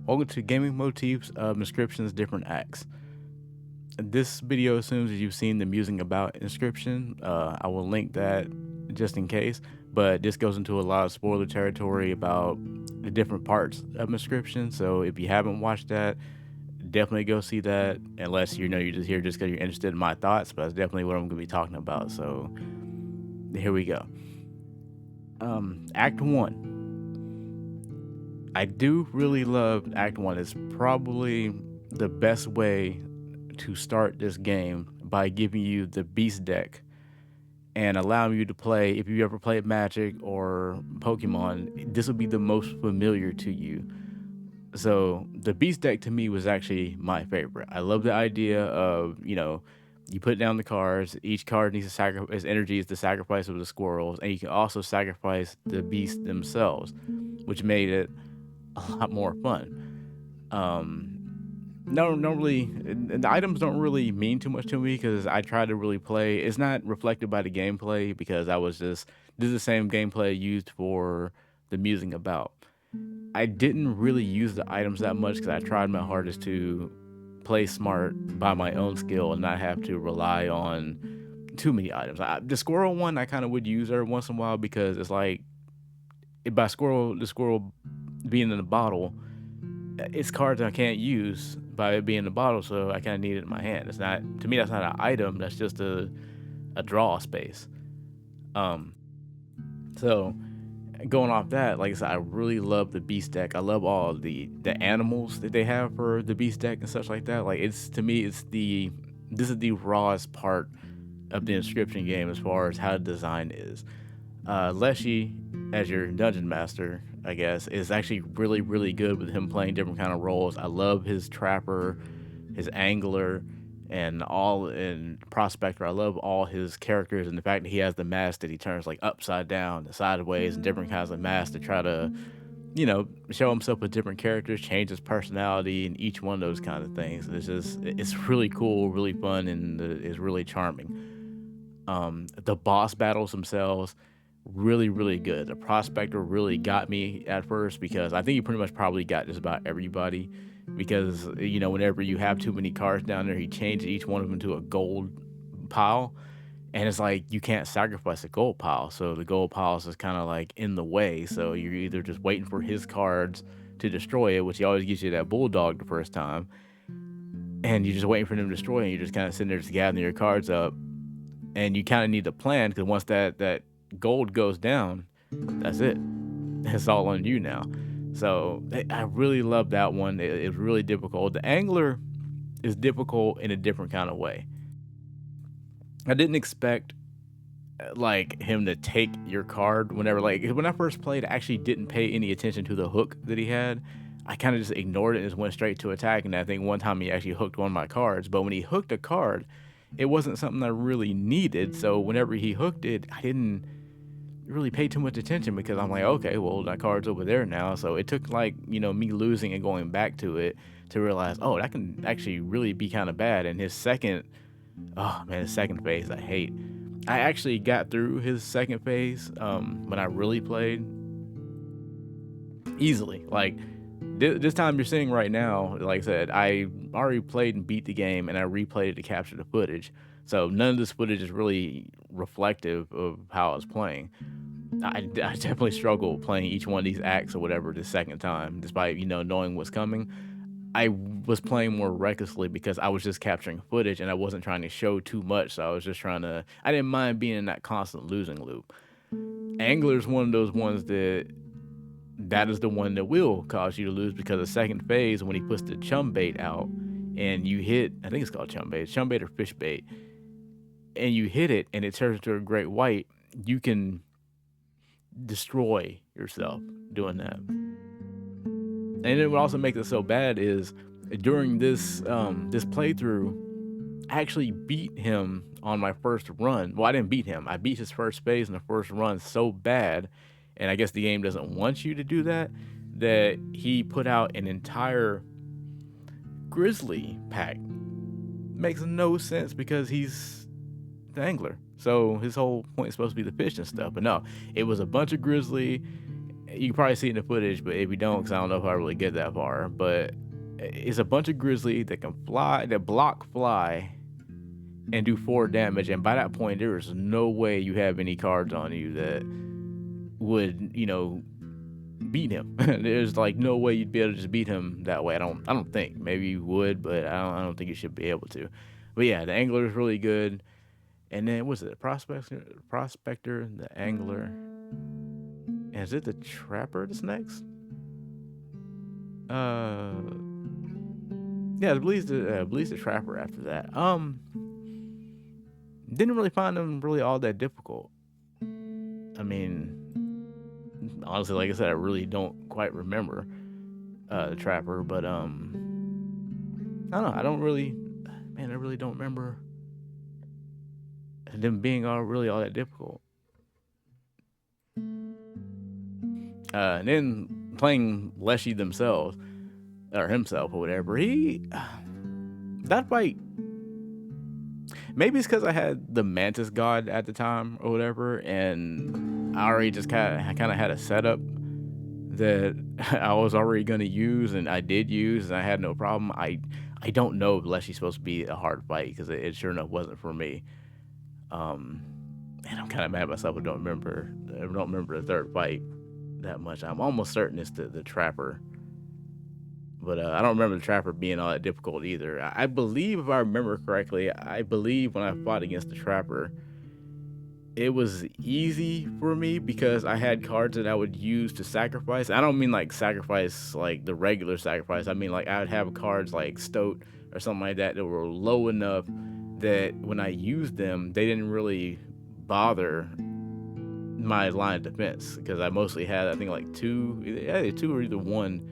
Welcome to Gaming Motifs of Inscription's Different Acts. This video assumes that you've seen the musing about Inscription. I will link that just in case, but this goes into a lot of spoiler territory about the different parts of Inscription. So if you haven't watched that, definitely go see that, unless you're just here just because you're interested in my thoughts, but that's definitely what I'm going to be talking about. So here we go. Act 1. I do really love Act 1. It's probably the best way to start this game by giving you the beast deck and allowing you to play. If you ever played Magic or Pokemon, this will be the most familiar to you. So the beast deck to me was actually my favorite. I love the idea of, you put down the cards, each card needs to sacrifice, its energy is the sacrifice of the squirrels, and you can also sacrifice the beasts themselves, which made it a lot more fun. Normally the items don't really mean too much to me because I try to really play. It's not reflected by the gameplay because this is the same gameplay used for the musing about. I didn't really use the items that much because I tried my hardest to play smart by my own skill and not have to rely on too many items. The squirrel one I kind of would use every once in a while because it's like, the squirrel being in the bottle, it's cards I can't use by it being in the bottle, so I kind of need it in my hand. It's not, to me, that's not an item. That's just a draw space. So going off that, like I said, I really love the beast deck. I love all the animals that they have for the beast deck and such like that. Like, to me, this is the rawest part of the Inscryption game as far as how the design is. Leshy, as your dungeon master, I guess, is actually really, really good with him playing different kind of roles. I love his trapper, his angler, and prospector. I love all his characters and the fact that he has the mask that he turns like upside down, sideways, and different kinds of masks to try to, show himself with different characters, change his personality, and each one of those kind of things. It's really cool, really fun, and it's really charming. The boss battles themselves, really, really good. The prospector really got me at first because I think he pretty much probably got just about everybody because, whenever you have too many cards down there, he changes each one of them to a gold pile. And it's like, you can't sacrifice a gold pile. So the gold pile is just kind of like in the way. So you're either just waiting for his cards to destroy it, which he always gives you that bulldog the first time. And you're just waiting for them to destroy it. And you're just kind of sitting there just gathering your cards up. And you kind of need to plan because once that gold goes down, that's it. It's all on you now. So I really love that one. It's really difficult. The angler is difficult in a different kind of way. I didn't expect like him to take your card whenever, like, when I first played, I actually didn't pay any attention to the hook that he had. I kind of just ignored it and just went straight to attack. And I think one time he actually hooked one of my cards, but when he hooked a card, it wasn't something I really needed. So whenever he hooked it, I didn't really pay too much attention because I'm like, okay, well, that card's over there now. So it took like, me losing and going back to it to realize, oh, that can actually really be kind of bad. And his second phase, I hate. I actually got through his second phase when I really played easily. Like, this time you're seeing right now, like I said, I already played and beat the game, and I replayed it to capture the footage. So none of this footage is really reflective of how I was playing. I definitely struggled playing each one of these acts or whatever the second time, despite, knowing what's coming. I was playing more recklessly because I was just capturing footage and I wasn't trying to show too much. So I was just I didn't mind being in that constant losing loop. Angler's one of those ones that is the one that will cause you to lose because the second phase, when he puts the chum bait out and you hit, I think it's called chum bait or fish bait, and you hit it and it turns into a great white, you can destroy yourself doing that. And then what also makes it so bad is during this playthrough, I actually beat him on my first run. Well, I didn't beat him. I beat his first phase in the first run so bad, and I guess the game doesn't want you to do that, that he put out an entire grizzly pack. Makes no sense because he's the angler. So his whole point is supposed to be the fish and stuff. But no, it was a bunch of grizzly You can probably see it in the footage, but if you don't, because I don't know if I really get that far, but it's a bunch of grizzly that can fly, that block fly, and do 4 damage. And by that point, there is no way you have any cards on you that would, beat him. There's like no way you'd be able to just beat him that way. I don't think. Maybe you would, but I don't think you should be able to. But yeah, the angler is really good. And then what's it? The prospector, the angler. And is it the trapper that's next? Yeah, I believe the trapper after that. Didn't really find them really all that difficult. I mean, honestly, like I said, I really don't quite remember the trapper, but I don't know. I don't really, man, I really don't remember them being all that difficult. And then playing Leshy themselves or himself or whatever, that fight. Maybe it's because I had the Mantis God at the time or whatever, and I already just kind of had a setup that I was already going to use, and I did use, and I had no problem. I don't know if Leshy's supposed to be a hard fight because it sure enough wasn't for me. And I'm kind of mad at myself. I don't remember the third fight that much. I'm almost certain it's the trapper. But I don't remember the trapper being all that difficult either. I believe, if I remember correctly, when I fought against the trapper, it was easy for me because I had cards that I would use to sacrifice. I don't mean like sacrifice like the regular sacrifice. I mean like I would have cards like Stoat or something like that that were low enough that when I used them, they didn't really bother my line of defense because I mostly had, I think, like two or either one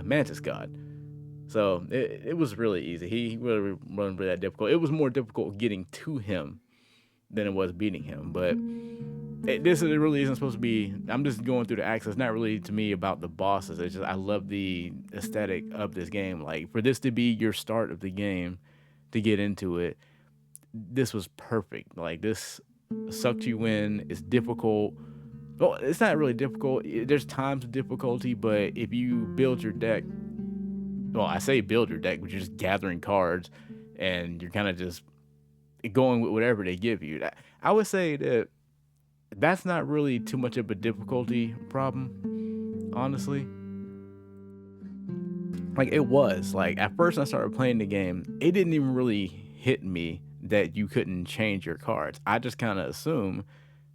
Mantis God. So it was really easy. He really wasn't really that difficult. It was more difficult getting to him than it was beating him. But it really isn't supposed to be. I'm just going through the acts. It's not really to me about the bosses. It's just I love the aesthetic of this game. Like for this to be your start of the game, to get into it, this was perfect. Like this sucked you in. It's difficult. Well, it's not really difficult. There's times of difficulty, but if you build your deck, well, I say build your deck, but you're just gathering cards and you're kind of just going with whatever they give you. I would say that that's not really too much of a difficulty problem, honestly. Like it was. Like at first when I started playing the game, it didn't even really hit me that you couldn't change your cards. I just kind of assumed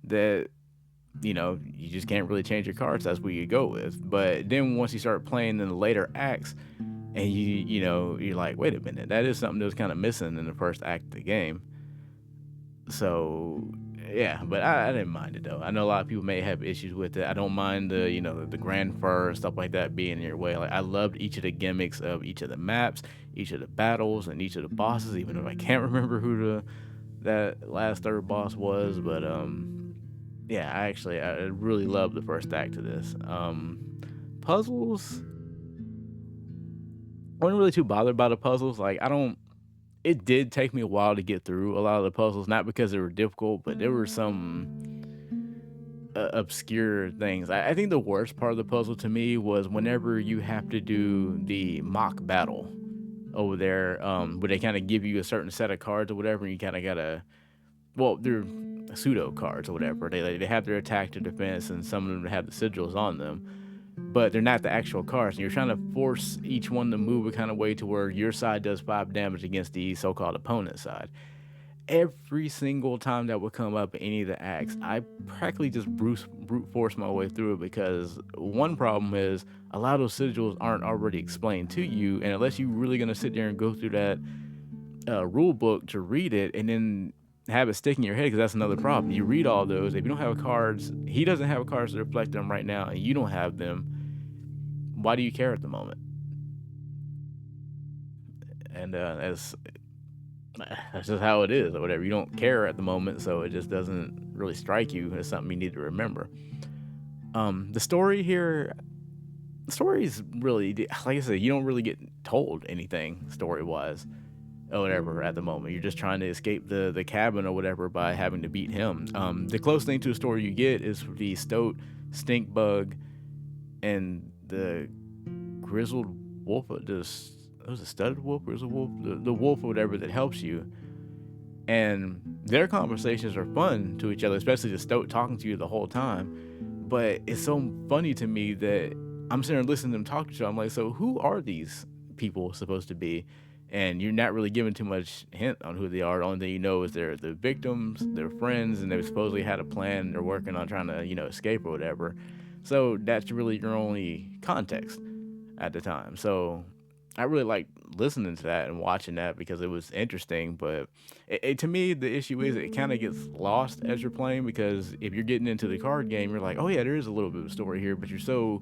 that you just can't really change your cards. That's what you go with. But then once you start playing in the later acts, and you're like, wait a minute, that is something that was kind of missing in the first act of the game. So yeah, but I didn't mind it though. I know a lot of people may have issues with it. I don't mind the grand fur and stuff like that being in your way. Like I loved each of the gimmicks of each of the maps, each of the battles, and each of the bosses. Even if I can't remember who that last third boss was, but yeah, I really love the first act of this. Puzzles, I wasn't really too bothered by the puzzles. Like I don't. It did take me a while to get through a lot of the puzzles, not because they were difficult, but there were some obscure things. I think the worst part of the puzzle to me was whenever you have to do the mock battle over there, where they kind of give you a certain set of cards or whatever, and you kind of gotta. Well, they're pseudo cards or whatever. They have their attack to defense, and some of them have the sigils on them, but they're not the actual cards. And you're trying to force each one to move a kind of way to where your side does 5 damage against the so-called opponent side. Every single time that would come up in any of the acts, I practically just brute force my way through it because one problem is a lot of those sigils aren't already explained to you, and unless you're really gonna sit there and go through that rule book to read it and then have it stick in your head, because that's another problem. You read all those, if you don't have cards, he doesn't have cards to reflect them right now, and you don't have them. Why do you care at the moment? And that's just how it is, or whatever. You don't care at the moment, so it just doesn't really strike you as something you need to remember. The story here, the story is really, like I said, you don't really get told anything story wise or whatever at the moment. You're just trying to escape the cabin or whatever by having to beat him. The closest thing to a story you get is the Stoat stink bug, and the grizzled wolf. It was a studded wolf, grizzled wolf, the wolf or whatever that helps you. And their conversations are fun to each other, especially the stoat talking to you the whole time. But it's so funny to me that I'm sitting there listening to them talk to each other. I'm like, so who are these people supposed to be? And you're not really given too much hint on who they are. The only thing you know is they're the victims, they're friends, and they've supposedly had a plan. They're working on trying to, escape or whatever. So that's really your only context at the time. So I really liked listening to that and watching that because it was interesting. But to me, the issue is it kind of gets lost as you're playing, because if you're getting into the card game, you're like, oh yeah, there is a little bit of story here, but you're so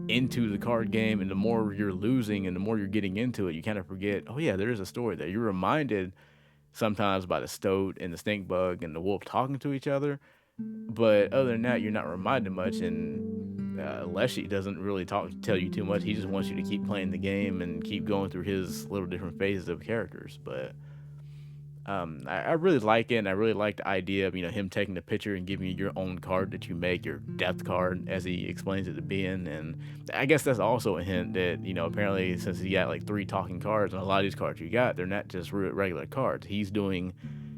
into the card game, and the more you're losing and the more you're getting into it, you kind of forget, oh yeah, there is a story there. You're reminded sometimes by the stoat and the stink bug and the wolf talking to each other, but other than that, you're not reminded much. And Leshy doesn't really tell you too much. He just wants you to keep playing the game and keep going through his little different phases of characters. But I really like it, and I really like the idea of him taking the picture and giving you your own card that you make, your death card, as he explains it to being. And I guess that's also a hint that apparently, since he got like three talking cards, and a lot of these cards you got, they're not just regular cards. He's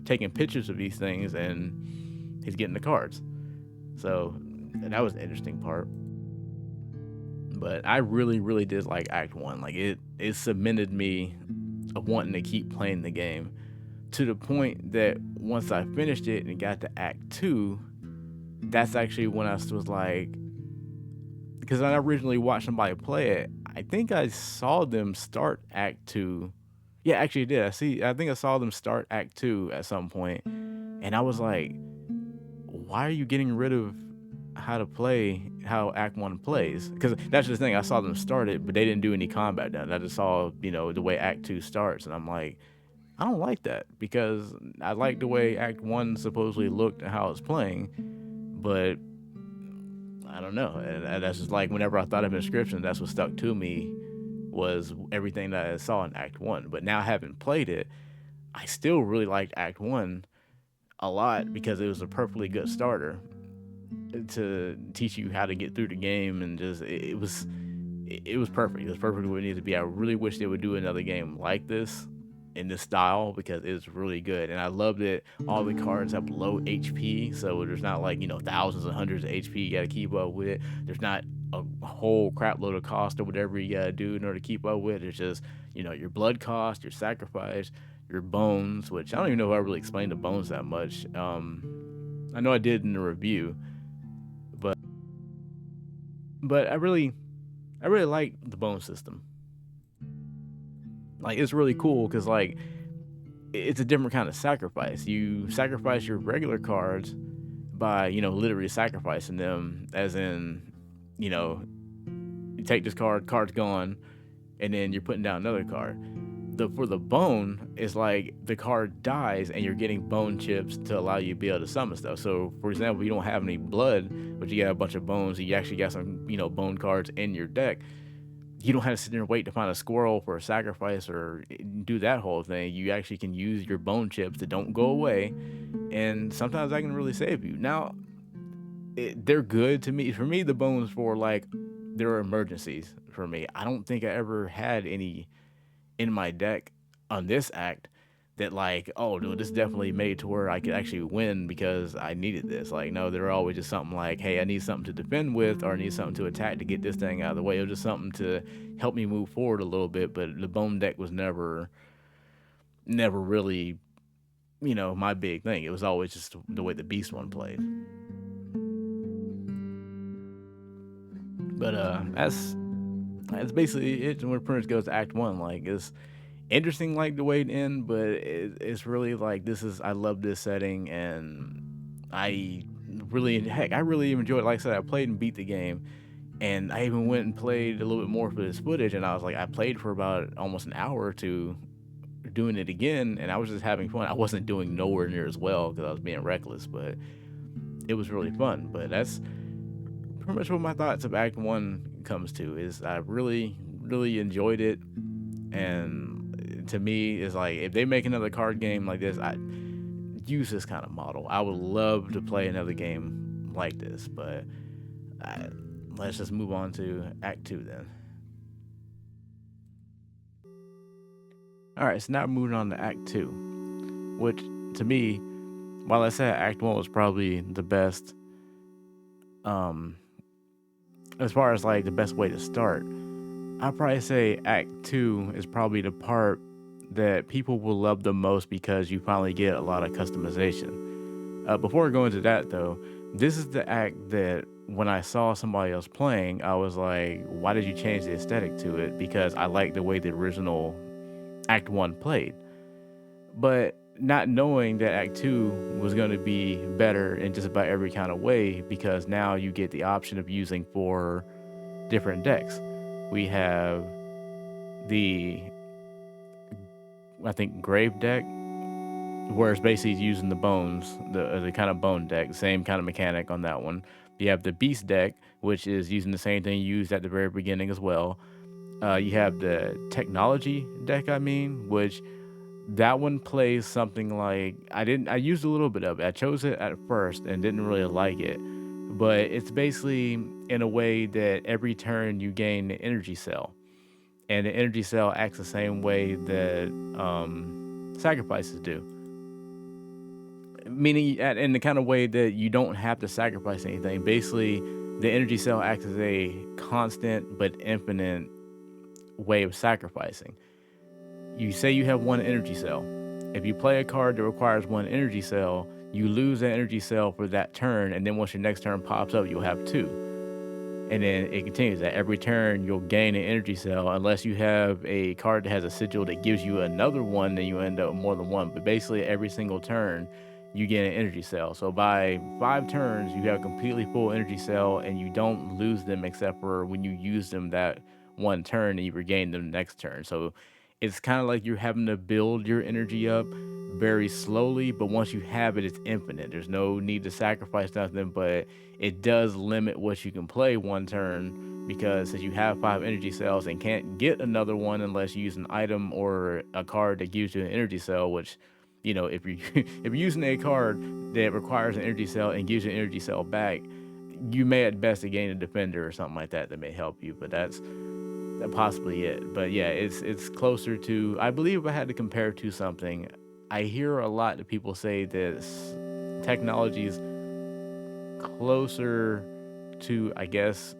taking pictures of these things, and he's getting the cards. So that was an interesting part. But I really, really did like Act One. Like it cemented me of wanting to keep playing the game, to the point that once I finished it and got to Act Two, that's actually when I was like, because I originally watched somebody play it. I think I saw them start Act Two. Yeah, actually, I did. I think I saw them start Act Two at some point, and I was like, why are you getting rid of how Act One plays? Because that's the thing. I saw them start it, but they didn't do any combat done. I just saw the way Act Two starts, and I'm like, I don't like that, because I like the way Act One supposedly looked and how it's playing, but I don't know. And that's just like whenever I thought of Inscryption, that's what stuck to me was everything that I saw in Act One. But now having played it, I still really liked Act One a lot because it was a perfectly good starter to teach you how to get through the game, and just it was perfect. It was perfect where it needed to be. I really wish they would do another game like this in this style, because it's really good. And I love that all the cards have low HP, so there's not like thousands and hundreds of HP you got to keep up with. There's not a whole crap load of cost or whatever you got to do in order to keep up with. It's just your blood cost, your sacrifice, your bones, which I don't even know if I really explained the bones that much. I know I did in the review, but I really like the bone system. Like, it's really cool because like it's a different kind of sacrifice. You sacrifice your regular cards by literally sacrificing them, as in you know you take this card's gone, and then you're putting down another card. For the bone, it's like the card dies and you're getting bone chips to allow you to be able to summon stuff. So for example, you don't have any blood, but you got a bunch of bones, and you actually got some bone cards in your deck. You don't have to sit there and wait to find a squirrel for a sacrifice or do that whole thing. You actually can use your bone chips that don't go away, and sometimes that can really save you. Now, they're good to me. For me, the bones for like, they're emergencies for me. I don't think I ever had any in my deck on this act that like, oh dude, this definitely made to where I could actually win because I needed this. Like, no, they're always just something like, hey, I need something to defend with, or I need something to attack to get this thing out of the way. It was just something to help me move forward a little bit. But the bone deck was never really my big thing. It was always just the way the beast one played. But that's basically it when it pretty much goes to Act One. Like, it's interesting, like the way it end, but it's really like, I love this setting, and I really enjoyed it. Like I said, I played and beat the game, and I even went and played a little bit more for this footage, and I was like, I played for about almost an hour or two doing it again, and I was just having fun. I wasn't doing nowhere near as well because I was being reckless, but it was really fun. But that's pretty much what my thoughts of Act One comes to, is I really, really enjoyed it. And to me, it's like, if they make another card game like this, I use this kind of model. I would love to play another game like this. But uh, let's just move on to Act 2 then. All right, so now moving on to Act 2, which to me, while I said Act 1 was probably the best, um, as far as like the best way to start, I'd probably say Act 2 is probably the part that people will love the most because you finally get a lot of customization. Before going to that though, this is the act that when I saw somebody else playing, I was like, why did you change the aesthetic to it? Because I like the way the original Act 1 played. But not knowing that Act 2 was going to be better in just about every kind of way, because now you get the option of using 4 different decks. We have the, I think, Grave deck, where it's basically using the bones, the kind of bone deck, same kind of mechanic on that one. You have the Beast deck, which is using the same thing used at the very beginning as well. You have the Technology deck, which that one plays something like I used a little bit of it. I chose it at first and didn't really like it, but it's basically in a way that every turn you gain an energy cell, and the energy cell acts the same way that sacrifices do, meaning in the kind of way that you don't have to sacrifice anything. Basically, the energy cell acts as a constant but infinite way of sacrificing. You say you have 1 energy cell. If you play a card that requires 1 energy cell, you lose that energy cell for that turn, and then once your next turn pops up, you'll have 2. And then it continues that every turn you'll gain an energy cell, unless you have a card that has a sigil that gives you another one, then you end up with more than one. But basically, every single turn you get an energy cell. So by 5 turns, you have a completely full energy cell, and you don't lose them except for when you use them that one turn and you regain them the next turn. So it's kind of like you're having to build your energy up very slowly, but once you have it, it's infinite. There's no need to sacrifice nothing, but it does limit what you can play one turn, because since you have 5 energy cells and can't get another one unless you use an item or a card that gives you an energy cell, which, if you if you're using a card that requires an energy cell and gives you an energy cell back, you may at best gain a defender or something like that may help you, but that's possibly it. But yeah, it's closer to, I believe, if I had to compare to something, I hear a lot of people say this technology is closer to, I guess,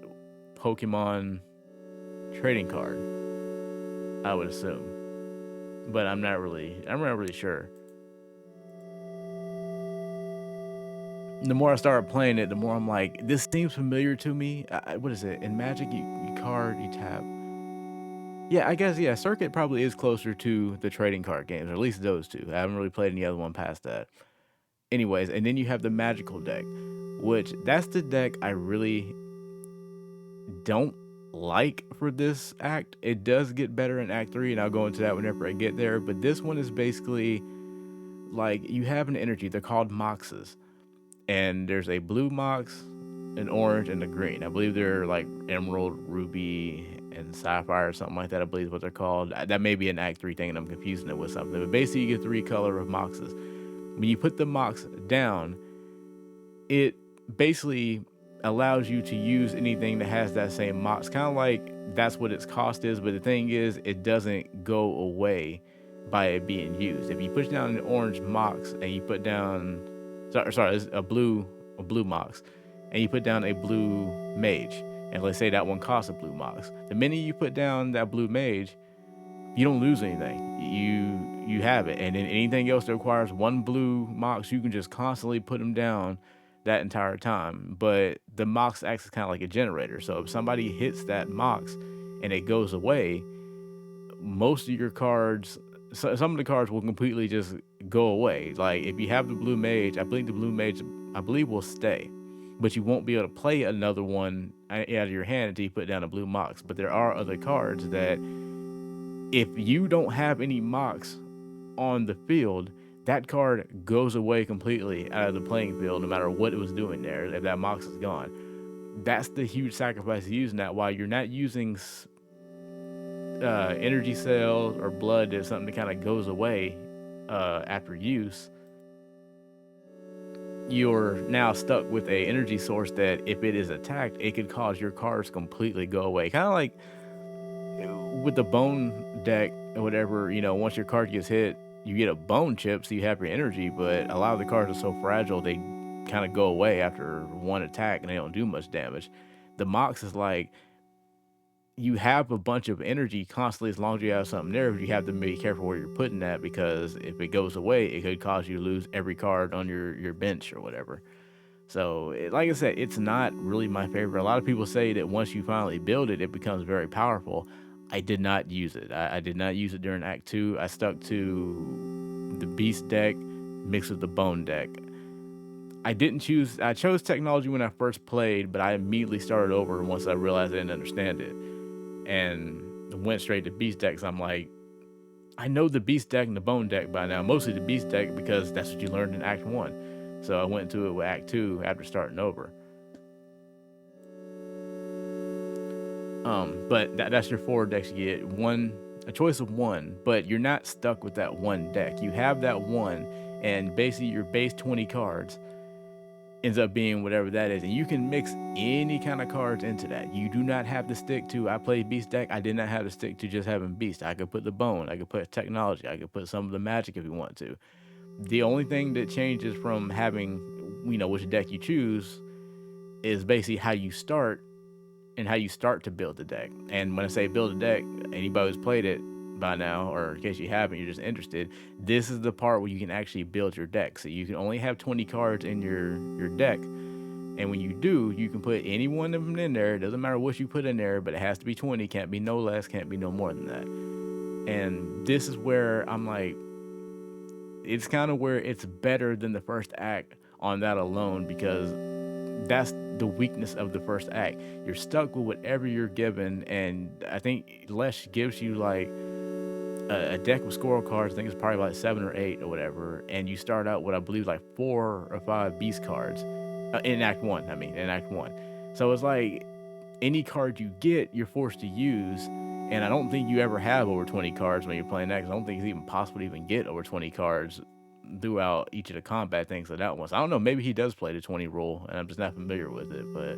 Pokemon trading card, I would assume, but I'm not really sure. The more I started playing it, the more I'm like, this seems familiar to me. What is it? In Magic, you card, you tap. Yeah, I guess, yeah, Circuit probably is closer to the trading card games, or at least those two. I haven't really played any other one past that. Anyways, and then you have the Magical deck, which that's the deck I really don't like for this act. It does get better in Act 3, and I'll go into that whenever I get there. But this one is basically like you have an energy. They're called Moxes, and there's a blue Mox, an orange, and a green. I believe they're like Emerald, Ruby, and Sapphire or something like that. I believe is what they're called. That may be an Act 3 thing, and I'm confusing it with something. But basically, you get 3 color of Moxes. When you put the Mox down, it basically allows you to use anything that has that same Mox. Kind of like that's what its cost is, but the thing is, it doesn't go away by it being used. If you push down an orange Mox and you put down, sorry, it's a blue Mox, and you put down a blue Mage, and let's say that one costs a blue Mox. The minute you put down that blue Mage, you don't lose anything. You have it, and then anything else that requires 1 blue Mox, you can just constantly put them down that entire time. But the Mox acts as kind of like a generator. So if somebody hits that Mox and it goes away, most of your cards, some of the cards will completely just go away. Like if you have the blue Mage, I believe the blue Mage, will stay, but you won't be able to play another one out of your hand until you put down a blue Mox. But there are other cards that, if you don't have any Mox on the field, that card goes away completely out of the playing field, no matter what it was doing there. If that Mox is gone, that's the huge sacrifice of using that. While you're not using energy cells or blood, if something that kind of goes away after use, you're now stuck with a energy source that if it is attacked, it could cause your cards completely go away. Kind of like with the bone deck or whatever, once your card gets hit, you get a bone chip, so you have your energy, but a lot of the cards are so fragile, they kind of go away after one attack and they don't do much damage. The Mox is like, you have a bunch of energy constantly as long as you have something there, but you have to be careful where you're putting that because if it goes away, it could cause you to lose every card on your bench or whatever. So, like I said, it's not really my favorite. A lot of people say that once you finally build it, it becomes very powerful. I did not use it. I did not use it during Act 2. I stuck to the Beast deck mixed with the Bone deck. I chose technology when I first played, but I immediately started over once I realized I didn't understand it. And went straight to Beast decks. I'm like, I know the Beast deck and the Bone deck by now, mostly the Beast deck because that's what you learned in Act 1. So I went to it with Act 2 after starting over. But that's your 4 decks. You get a choice of one, but you're not stuck with that one deck. You have that one, and basically your base 20 cards ends up being whatever that is, and you can mix any kind of cards into that. You do not have to stick to, I played Beast deck, I did not have to stick to just having Beast. I could put the Bone, I could put technology, I could put some of the magic if you want to. The only thing that changes from having, which deck you choose is basically how you start and how you start to build the deck. And when I say build a deck, anybody who's played it by now, or in case you haven't, you're just interested, this is the part where you can actually build your deck. So you can only have 20 cards in your deck. And when you do, you can put any one of them in there. It doesn't matter what you put in there, but it has to be 20. Can't be no less, can't be no more than that. And this is where I'm like, it's kind of where it's better than the first act on that alone, because that's the weakness of the first act. You're stuck with whatever you're given, and I think Lesh gives you like a deck of squirrel cards. I think it's probably like 7 or 8 or whatever, and you start out with, I believe, like 4 or 5 beast cards in Act 1. In Act 1. So it's like any card you get, you're forced to use. And I don't think you ever have over 20 cards when you're playing that, 'cause I don't think it's even possible to even get over 20 cards throughout each of the combat things like that once. I don't know, maybe he does play the 20 rule, and I'm just not familiar with it. But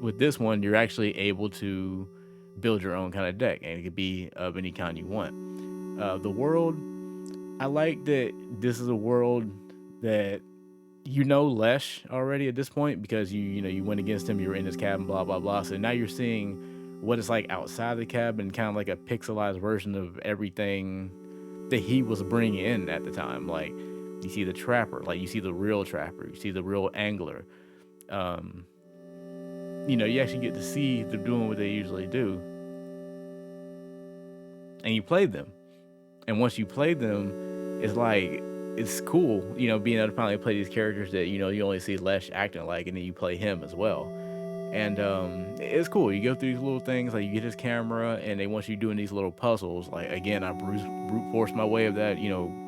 with this one, you're actually able to build your own kind of deck, and it could be of any kind you want. The world, I like that this is a world that Lesh already at this point, because you went against him, you were in his cabin, blah blah blah. So now you're seeing what it's like outside the cabin, kind of like a pixelized version of everything that he was bringing in at the time. Like, you see the trapper, like you see the real trapper, you see the real angler. You actually get to see them doing what they usually do, and you play them. And once you play them, it's like, it's cool, being able to finally play these characters that you only see Lesh acting like, and then you play him as well. And it's cool. You go through these little things, like you get his camera, and they want you doing these little puzzles. Like, again, I brute forced my way of that,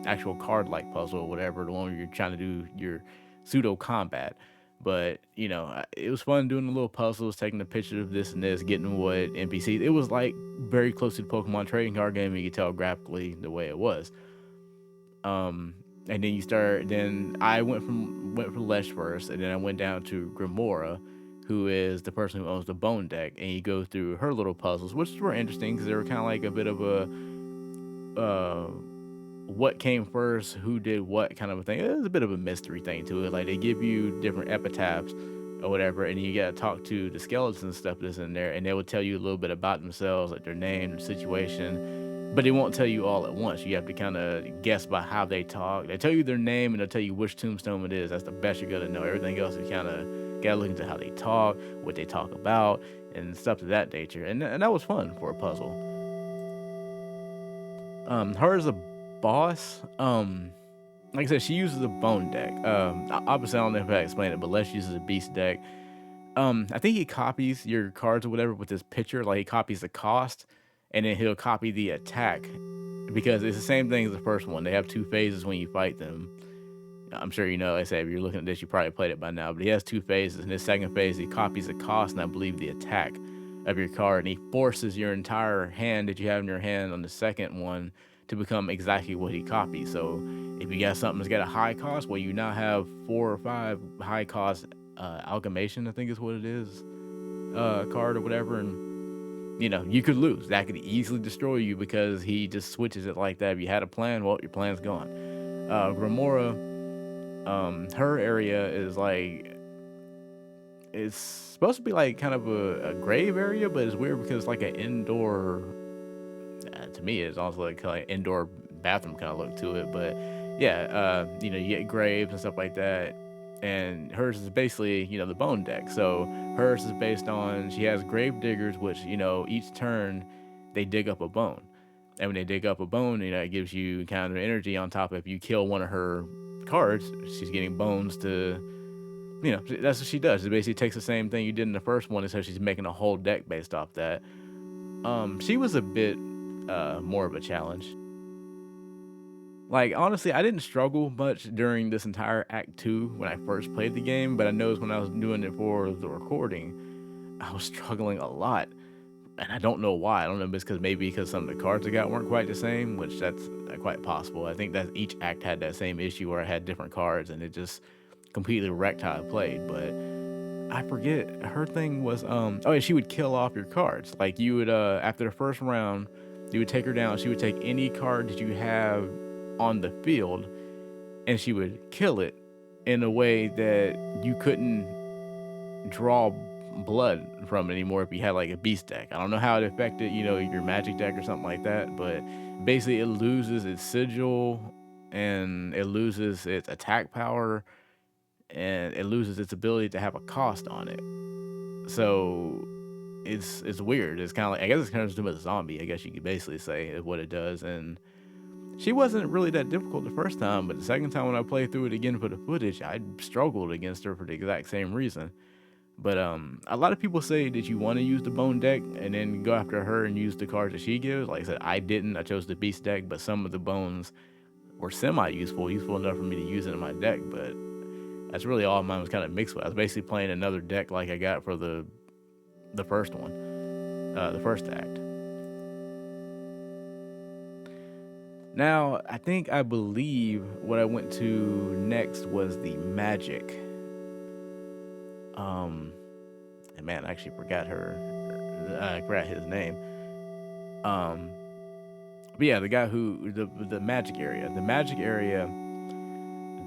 actual card like puzzle or whatever, the one where you're trying to do your pseudo combat. But it was fun doing the little puzzles, taking the picture of this and this, getting what NPCs. It was like very close to the Pokemon trading card game. You could tell graphically the way it was. And then I went for Lesh first, and then I went down to Grimora, who is the person who owns the Bone deck, and you go through her little puzzles, which were interesting because they were kind of like a bit of a what came first, who did what kind of a thing. It was a bit of a mystery thing to it. Like, they give you different epitaphs or whatever, and you gotta talk to the skeletons and stuff that's in there, and they will tell you a little bit about themselves, like their name, their situation, but they won't tell you all at once. You have to kind of guess by how they talk. They tell you their name, and they'll tell you which tombstone it is. That's the best you're gonna know. Everything else, you kind of gotta look into how they talk, what they talk about, and stuff of that nature. And that was fun for a puzzle. Her as a boss, like I said, she uses a Bone deck. Obviously, I don't know if I explained it, but Lesh uses a Beast deck. I think he copies your cards or whatever with this picture. Like, he copies the cost, and then he'll copy the attack, because it's the same thing as the first one. They have 2 phases when you fight them. I'm sure like I said, if you're looking at this, you probably played it by now. But he has 2 phases. In his second phase, he copies the cost and I believe the attack of your card, and he forces your entire hand that you have in your hand on the second one to become exactly what he copies. So if you got something that's got a high cost, well, you now have 4 or 5 high cost amalgamation, I think is what it is, card or whatever, and you could lose. That could easily destroy you because he just switches it like that. If you had a plan, well, your plan's gone. Grimora, her area is like, it's supposed to be like kind of a grave area, but it's weird because it's like an indoor. To me, it's also like kind of indoor bathroom kind of look to it. But yeah, you get graves and stuff like that. And hers is basically, the bone deck. So hers is based on, she has grave diggers, which, each turn they dig up a bone. And when they dig up a bone, it gives you counter energy on top of, if you kill one of her cards, she's getting bones to, that's what she does. It basically takes the same thing you did in the first one, so she's making a whole deck based off that. She was a bit more of a challenge. Like, honestly, I didn't struggle much during this entire Act 2 when I first played the game, but I noticed when I was doing it for the recording, I was struggling a lot. And I don't know why. I don't know if it's because some of the cards I got weren't quite the same, which that's quite possible. I think that each act had that same issue where I had different cards and it just completely wrecked how I played. But I forget, her thing was, oh yeah, she would kill off your cards. Like, you would, after the first round, you would take her down. She would take any card that you have on the field and she would kill it in a way that you couldn't draw blood from it anymore if you had like a beast deck. I don't know how it affected, your magic deck or something like that, but basically it loses its sigil and it loses its attack power and it loses its ability to have a cost on it. So it's weird. It's kind of like, I guess it's kind of just a zombie, I guess you could basically say, is what it does. And she wasn't really that difficult the first time, but the second time when I played through it again for the footage, I struggled against her for the exact same reason. But a lot of people say that you want to use the bone deck and then go after her and use the cards that she gives. Like I said, I didn't. I chose the beast deck, but some of the bones were useful enough for me to use it in my deck. But that's really all mine was kind of mixed with. I was basically playing another deck like I got for the first one, the first act. Now, I believe what I went to next was the magic. And man, I actually forgot I forgot his name. Um, but yeah, the guy the magic area. The magic area,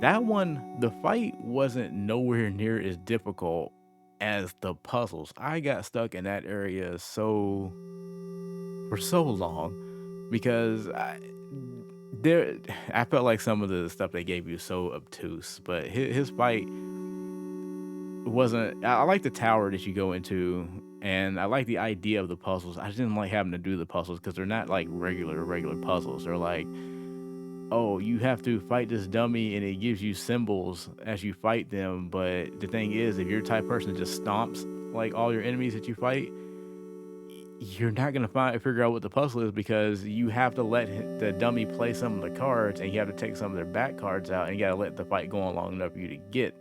that one, the fight wasn't nowhere near as difficult as the puzzles. I got stuck in that area for so long because I felt like some of the stuff they gave you was so obtuse, but his fight wasn't. I like the tower that you go into, and I like the idea of the puzzles. I just didn't like having to do the puzzles because they're not like regular puzzles. They're like, oh, you have to fight this dummy, and it gives you symbols as you fight them. But the thing is, if you're the type of person that just stomps like all your enemies that you fight, you're not gonna figure out what the puzzle is because you have to let the dummy play some of the cards, and you have to take some of their back cards out, and you gotta let the fight go on long enough for you to get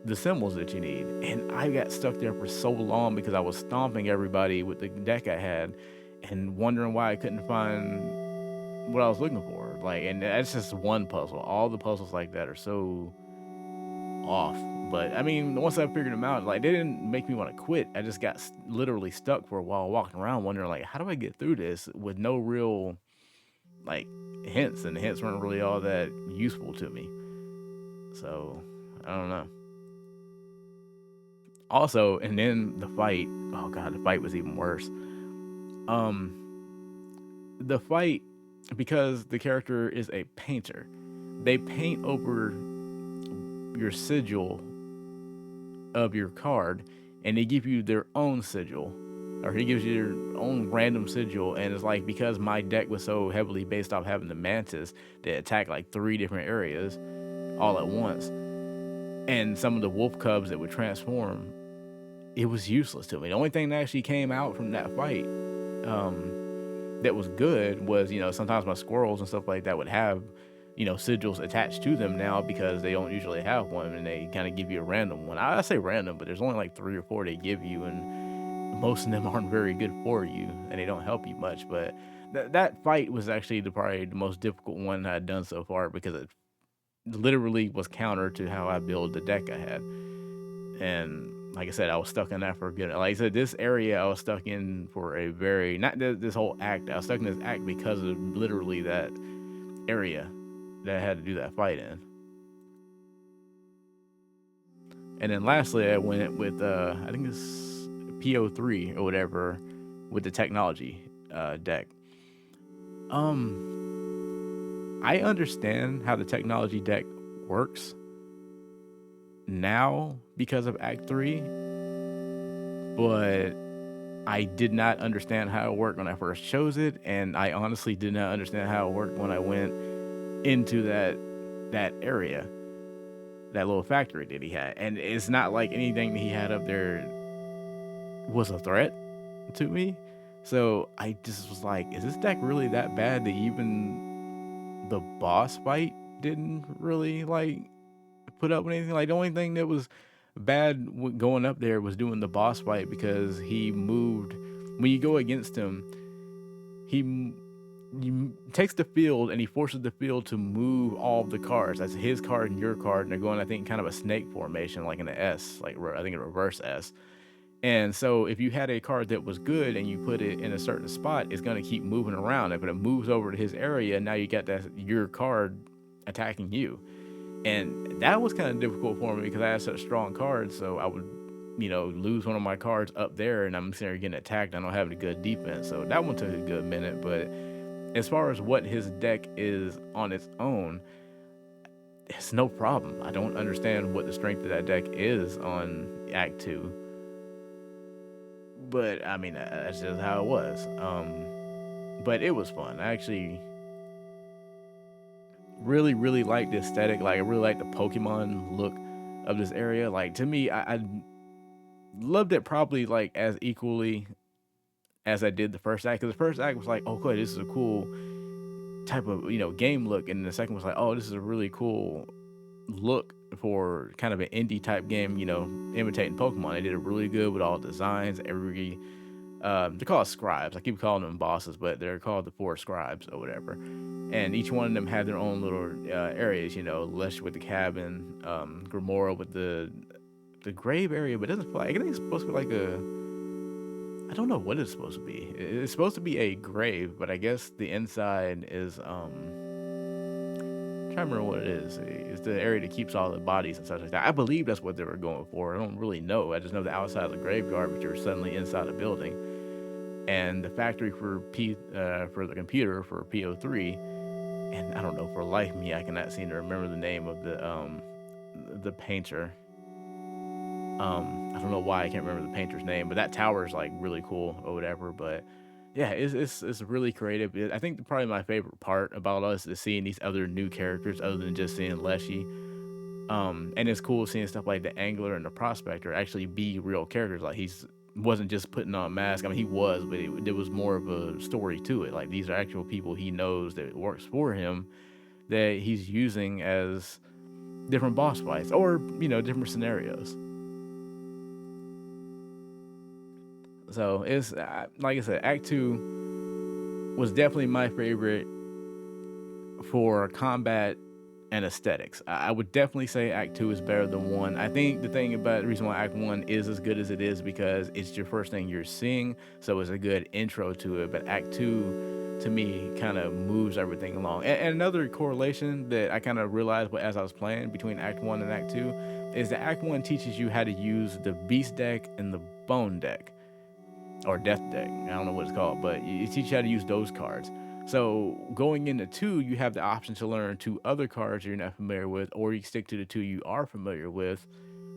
the symbols that you need. And I got stuck there for so long because I was stomping everybody with the deck I had and wondering why I couldn't find what I was looking for. Like, and that's just one puzzle. All the puzzles like that are so off. But I mean, once I figured them out, like, they didn't make me want to quit. I just got literally stuck for a while walking around wondering, like, how do I get through this with no real like hints, and the hints weren't really all that useful to me. So I don't know. Also, and then the fight, oh god, the fight was even worse. Um, the fight, because the character is a painter, they paint over your sigil of your card, and they give you their own sigil, or he gives you your own random sigil, and it's like, because my deck was so heavily based off having the mantis that attack like 3 different areas all at once, and some of the wolf cubs that would transform, it was useless to me. The only thing that actually came out from that fight that was good was, sometimes my squirrels and stuff like that would have, sigils attached to them now because they don't usually have one, and they kind of give you a random one. I say random, but there's only like 3 or 4 they give you, most of them aren't very good for you and they don't help you much. But that fight was actually probably the most difficult one I'd done so far because it literally was counter to how I build the deck I had. And like I said, I was stuck in that for a good. Like I said, this area I was stuck in for a very not this whole act. I was stuck in this act because of literally that area that I had to do that fight in. And then lastly, I went with I think it's PO3 or whatever with the technology deck. I understand how the technology deck works now because of Act 3, but I did not understand how it worked when I first chose it, and I honestly did not understand how it worked when I went into that area, that little factory that he had. And it's not like anything that he had up there was a threat to me. So I just was like, is this deck really that bad that even the boss fight didn't really like put up with anything? Like the only thing that was bad going up there was doing the boss fight because he moved. When you go against him, he takes the field and he forces the field to move all of the cards. That's his card and your card, and they're going, I think, kind of a snake formation, like in an S, like I think a reverse S. And so if you had a card that was good and you put it in a certain spot, it's going to keep moving around. And when it moves over to his area, now you got that your card attacking you. And that was kind of difficult for me because I had such strong cards. So I would, lose one of my cards up there and I'm sitting there getting attacked. I don't have any good defense. So that one took a good minute. But as far as what his deck is on its own, it's no problem. I don't understand what the strength of that deck is on Act 2. But I mean, that's just how it was. But it was fun. I actually really, really like the aesthetic. Like, I really like the Pokemon look of this area. Like, to me, I loved it probably like as equally as I did the first act. Because the first act was like, oh, cool, this is a cool type of game look, and the second was like, oh, this is a really cool look for kind of an indie type game, imitating Pokemon. They did it really good with all the designs. They're called scribes. I keep calling them bosses, but they're called the four scribes or whatever. And each one of them had their own little areas. Lesh with the cabin, Grimora with the grave area, but it doesn't feel like, I think it's supposed to be like I don't know what it's supposed to be. It's supposed to be a grave, but I guess the inside is I'm trying to remember what it is. It's the area that keeps all the bodies and such like that. I believe that's what they were going for. I don't really know. I just know the outside of the graveyard, but you're suddenly inside a building. And the factory for for the computer for PO3, and I don't know, for life of me, I cannot seem to remember the name of the painter. I don't know why I can't remember the painter's name, but that tower is like really cool or whatever. But yeah, it's really creative. I think probably my favorite part about us is seeing these other new characters other than just seeing Leshy. And it's cool seeing stuff like the Angler and the Prospector actually be real characters. Like he's wasn't just putting on a mask. I mean, he was, but there was more of a story to it. Like these are actual people he knows that works for him that he's using as different boss fights or different scenarios. So it's like I said, Act 2 was definitely my favorite for combat and aesthetics. I would definitely say Act 2 is better than 1. I think the reason why Act 1 is as good as it is because it's your first thing you're seeing, so it's a good intro to it. But Act 2, to me, kind of moves everything along. And another correlation that I kind of realized as I was playing between Act 1 and Act 2 is that Act 1 teaches you how to use the Beast deck and the Bone deck. Or Death deck, I don't know what it's called, but it teaches you how to use those cards. So going into 2, you have the option to learn 2 other cards you're not familiar with, or you can stick to the 2 you are familiar with,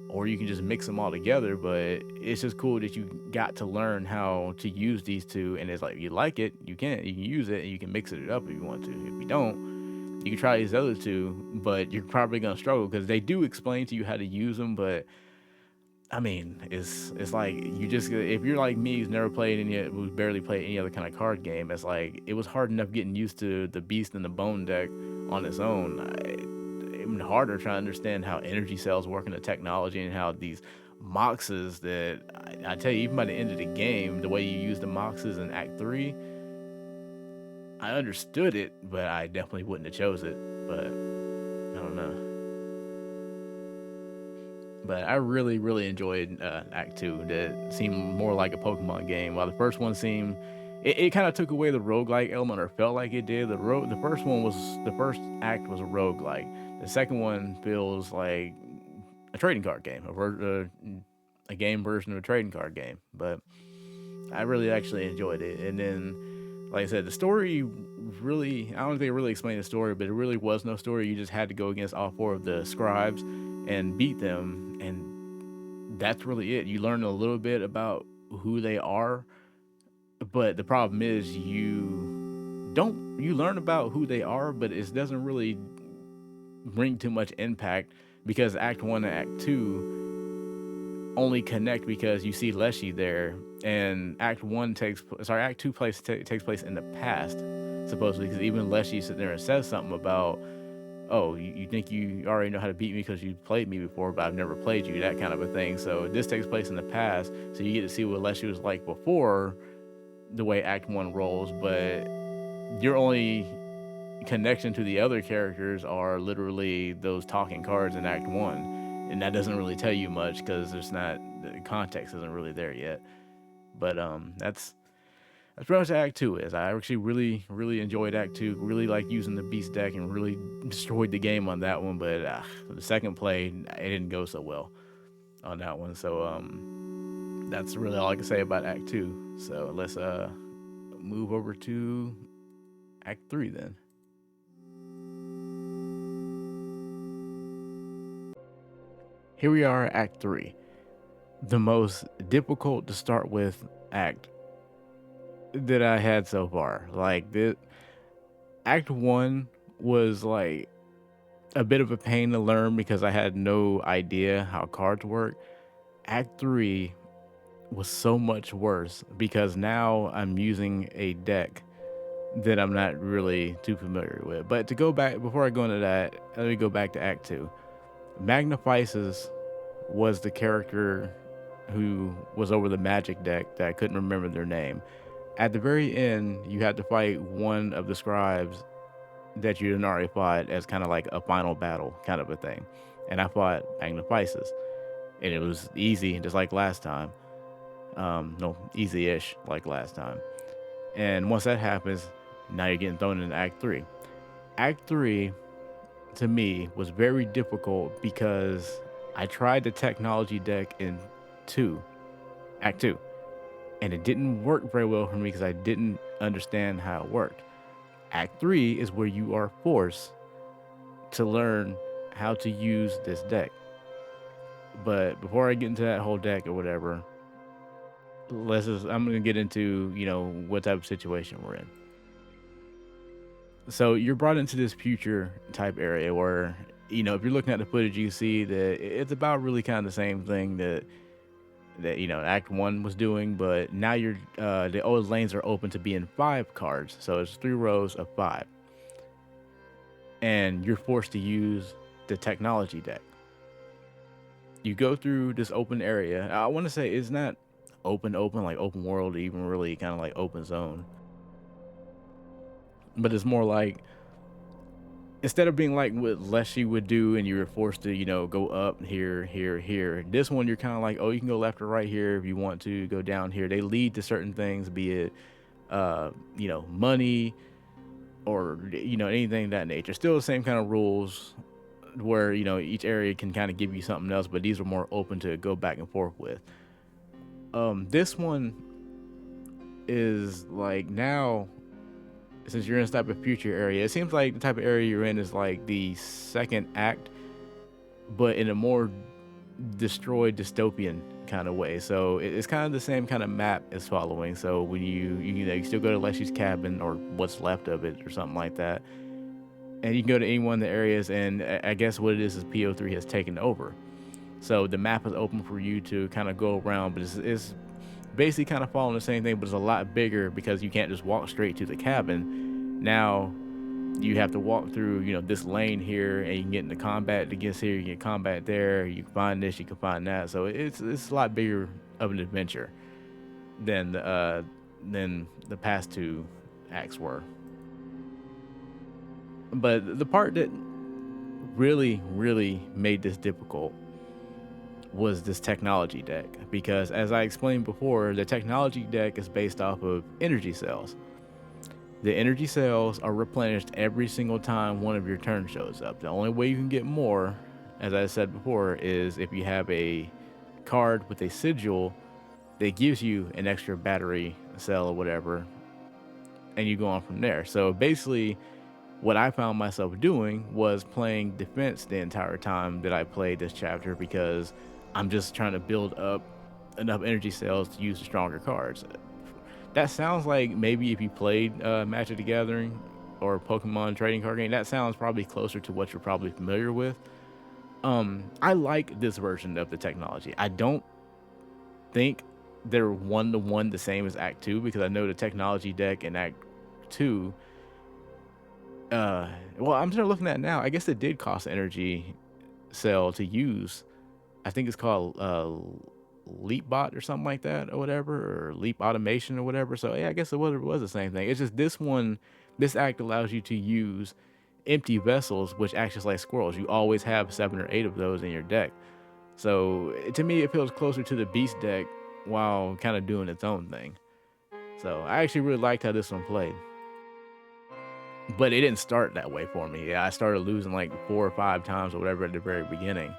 or you can just mix them all together. But it's just cool that you got to learn how to use these 2, and it's like, if you like it, you can use it, and you can mix it up if you want to. If you don't, you can try these other 2, but you're probably gonna struggle because they do explain to you how to use them, but I mean, it's like you just, if you're like me who's never played who's barely played any other kind of card game, it's like it was hard enough getting used to the Beast and the Bone deck on its own. Even harder trying to understand how energy cells work in the technology and how these moxes that I tell you, even by the end of the game, the way you use the moxes in Act 3, I understood it, but I definitely wouldn't have chose it. But I don't know. But I really, really enjoyed Act 2. That seemed more like a Pokemon game, while the first one seemed it kind of took away the roguelike element, or felt like it did. The first one was the first act was a roguelike. The second one feels like a trading card game, a game version of a trading card game. But I really actually enjoyed it. And then, like I said, the story really, I don't think they really explained the story, but it really was no story. You just had to go against all four of the scribes and beat them. And that's really it. You learn a little bit about who they are, but the problem is you learn about who they are, but it doesn't really bring too much impact, because Act 1 and Act 2 only connect because you see Leshy there, and Act 2 takes place in the past, supposedly, because even Leshy sits there and says something about, oh, you think you already know how to beat me because you played me before, but I've never played you, that kind of a thing. So this takes place in the past, so you get to see what Leshy was like before the way Act 1 rolls, but your only connection to the other characters are literally those talking cards in Act 1, and that doesn't really tell you much because the context isn't really there yet. But that's pretty much what Act 2 is. I actually really, really enjoyed Act 2. Really like using the Beast deck and really destroyed the game on that one. But the second play, it didn't go so well on that one. So that's really all I can say about Act 2. So let's move over to Act 3 then. Here we are, Act 3. The most difficult to start with act that I had so far. Like, Act 1 was like a bit of a pain to learn because I had no idea how cards work. Act 3 was so much worse because now I'm using a deck that I'm not really too familiar with. But to go back, before I go into that, let me go back to Act 2. Magnifices was the character who was over the magic deck that I couldn't remember their name. At the very end, you had to fight one of the scribes that you didn't already fought as kind of like a final battle kind of a thing. And I fought Magnifices. And it was easy, just like last time. No, easy-ish like last time. And once that happens, now you're getting thrown into Act 3. Act 3, to me, was very difficult because I tried the technology deck in Act 2, and it didn't work very well for me because I didn't understand how it worked. Act 3 is where you are forced to learn how to use this deck. But before I get into that whole deck or whatever, I'm going to get into, what type of situation we're in. So you're brought into this future type area where, if you're looking at the footage, you see that it's about really kind of the same thing that Act 1 was doing, but now the old lanes are open to being 5 cards, so it's 3 rows of 5, and you're forced to use the technology deck. You go through this open area. I want to say it's not open like open world, even really kind of like open zone, but it's more like, instead of being like what Leshy would do and you were forced to, go up here, this one you're kind of like, oh, you can go left or right here if you want to go down here. They lead to certain things, be it, money or, anything of that nature. Still the same kind of rules where, each area can kind of give you something else, but these are more open to go back and forth with. This one is like, now, since you're in this type of future area, it seems like the type of area you're in is like the second act, but in a more destroyed dystopian kind of way. So it's kind of the same kind of map as following. So when you still go to Leshy's cabin or what's left of it or something like that, and you can go to any one of the areas, and I guess what it is PO3 has taken over. So the map is open for you to kind of go around, but it's basically kind of following the same thing, but it's a lot bigger because you can't just walk straight to the cabin. Now you have to walk through, this lane here, and you can get into combat that gets here, you get combat there, you can find this, you can find that. So it's a lot bigger of an adventure than the past two acts were. But the part that really, really made this difficult was this technology deck, because as I explained before, the technology deck is based off of energy cells. The energy cells are replenished every single time one of your turns shows up. The only way you can get more, as I said before, is if you have a card with a sigil that gives you an extra battery cell or whatever, and you go on from there. So basically, what I found myself doing was playing defense the entire time that I played this chapter, because I'm just trying to build up enough energy cells to use the stronger cards. That sounds like maybe if you played Magic the Gathering or Pokemon trading card game, that sounds probably closer to what you're probably familiar with. I like this version of the technology. I don't think they're one to one the same as Act 2, because I know the technology deck in Act 2, well, I'm sort of looking at it now. I guess it did cost energy cell to use. I think it's called Leap Bot or something like that, or whatever, or Leap Automation or whatever. So yeah, I guess it was the same thing. It's just this act allows you to use empty vessels, which act just like squirrels. You always have 7 or 8 of those in your deck. So to me, it feels closer to the beast deck while kind of doing its own thing. So I actually really liked how this one played. But it didn't start that way for me. Yeah, I started losing like 4 or 5 times or whatever at the very beginning,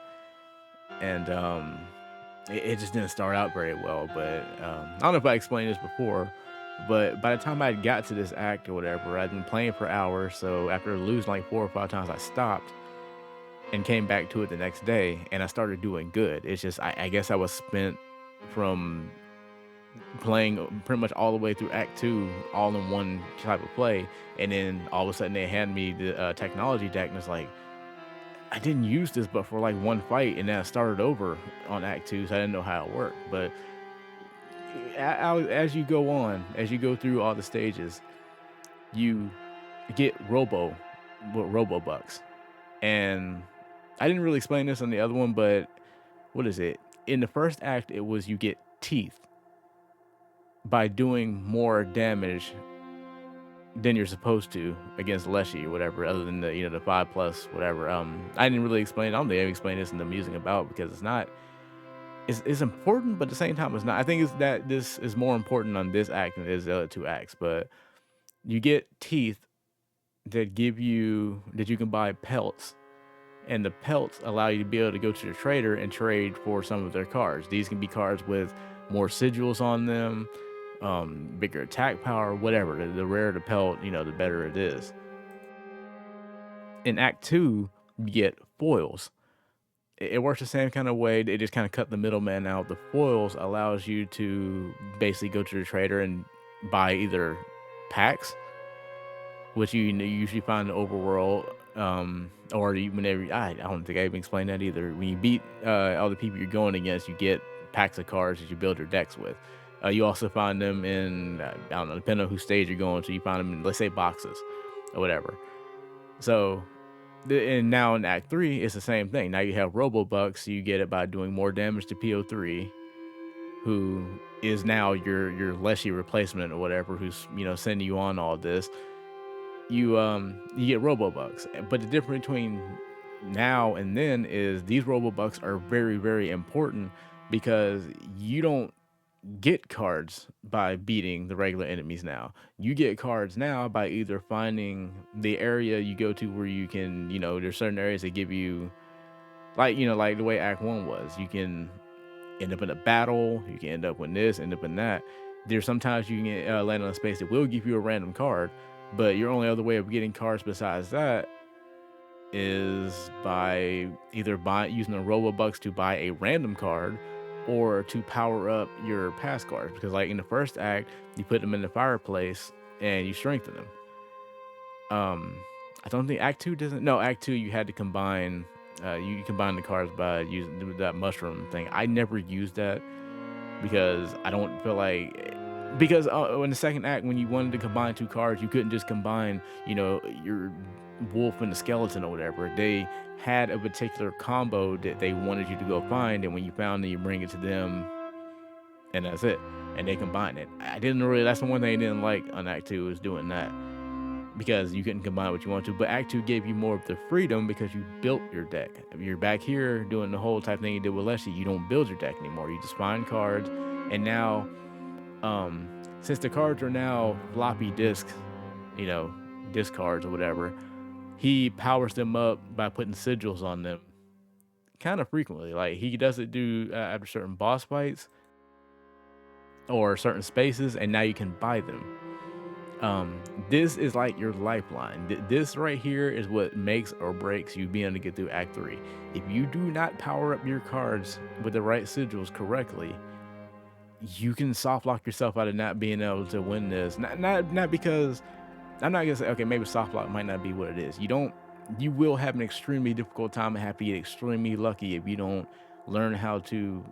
and it just didn't start out very well. But I don't know if I explained this before, but by the time I got to this act or whatever, I'd been playing for hours. So after losing like 4 or 5 times, I stopped and came back to it the next day, and I started doing good. It's just I guess I was spent from playing pretty much all the way through Act 2, all in one type of play, and then all of a sudden they hand me the technology deck, and it's like, I didn't use this but for like one fight, and then I started over on Act 2, so I didn't know how it worked. But as you go on, as you go through all the stages, you get Robo Bucks. And I didn't really explain this on the other one, but what is it? In the first act, it was you get teeth by doing more damage than you're supposed to against Leshy or whatever, other than the 5+ whatever. I didn't really explain. I don't think I explained this in the musing about, because it's not. It's important, but at the same time, it's not. I think it's that this is more important on this act than it is the other 2 acts. But you get teeth that you can buy pelts, and the pelts allow you to be able to go to the trader and trade for some of their cards. These can be cards with more sigils on them, bigger attack power, whatever. The rarer the pelt, the better it is. In Act 2, you get foils. It works the same kind of way. They just kind of cut the middleman out. The foils allows you to basically go to the trader and buy either packs, which you usually find in the overworld, or whenever I don't think I even explained that either. When you beat all the people you're going against, you get packs of cards that you build your decks with. You also find them in I don't know, depending on whose stage you're going to, you find them in, let's say, boxes or whatever. So, and now in Act 3, it's the same thing. Now you have Robobucks. You get it by doing more damage to PO3, who is now your Leshy replacement or whatever, who's sending you on all this. You get Robobucks, but the difference between now and then is these Robobucks are very, very important, because you don't get cards by beating the regular enemies now. You get cards now by either finding the area you go to where you can, there's certain areas that give you, like the way Act 1 was. You can end up in a battle, you can end up with this, end up in that. There's sometimes you can land on a space that will give you a random card, but your only other way of getting cards besides that is by either using the Robobucks to buy a random card, or to power up your past cards. Because like in the first act, you put them in the fireplace and you strengthen them. I don't think Act 2 doesn't. No, Act 2 you had to combine. You combine the cards by using that mushroom thing. I never used that because I don't feel like because in the second act, when you wanted to combine two cards, you couldn't just combine, your wolf and the skeleton or whatever. They had a particular combo that they wanted you to go find, and when you found it, you bring it to them, and that's it. And they combine it. I didn't really. That's the one thing I didn't like on Act Two, is doing that, because you couldn't combine what you want to. But Act Two gave you more of the freedom because you built your deck. If you're back here doing the whole type thing you did with Leslie, you don't build your deck anymore. You just find cards, and now, since the cards are now floppy disk, disc cards or whatever, he powers them up by putting sigils on them kind of frequently. Like, he does it do after certain boss fights or certain spaces, and now you can buy them. This is like your lifeline. This right here is what makes or breaks you being able to get through Act 3. If you do not power up your cards with the right sigils correctly, you can soft lock yourself out of not being able to win this. Not because, I'm not gonna say, okay, maybe soft lock might not be what it is. You will have an extremely difficult time and have to get extremely lucky if you don't learn how to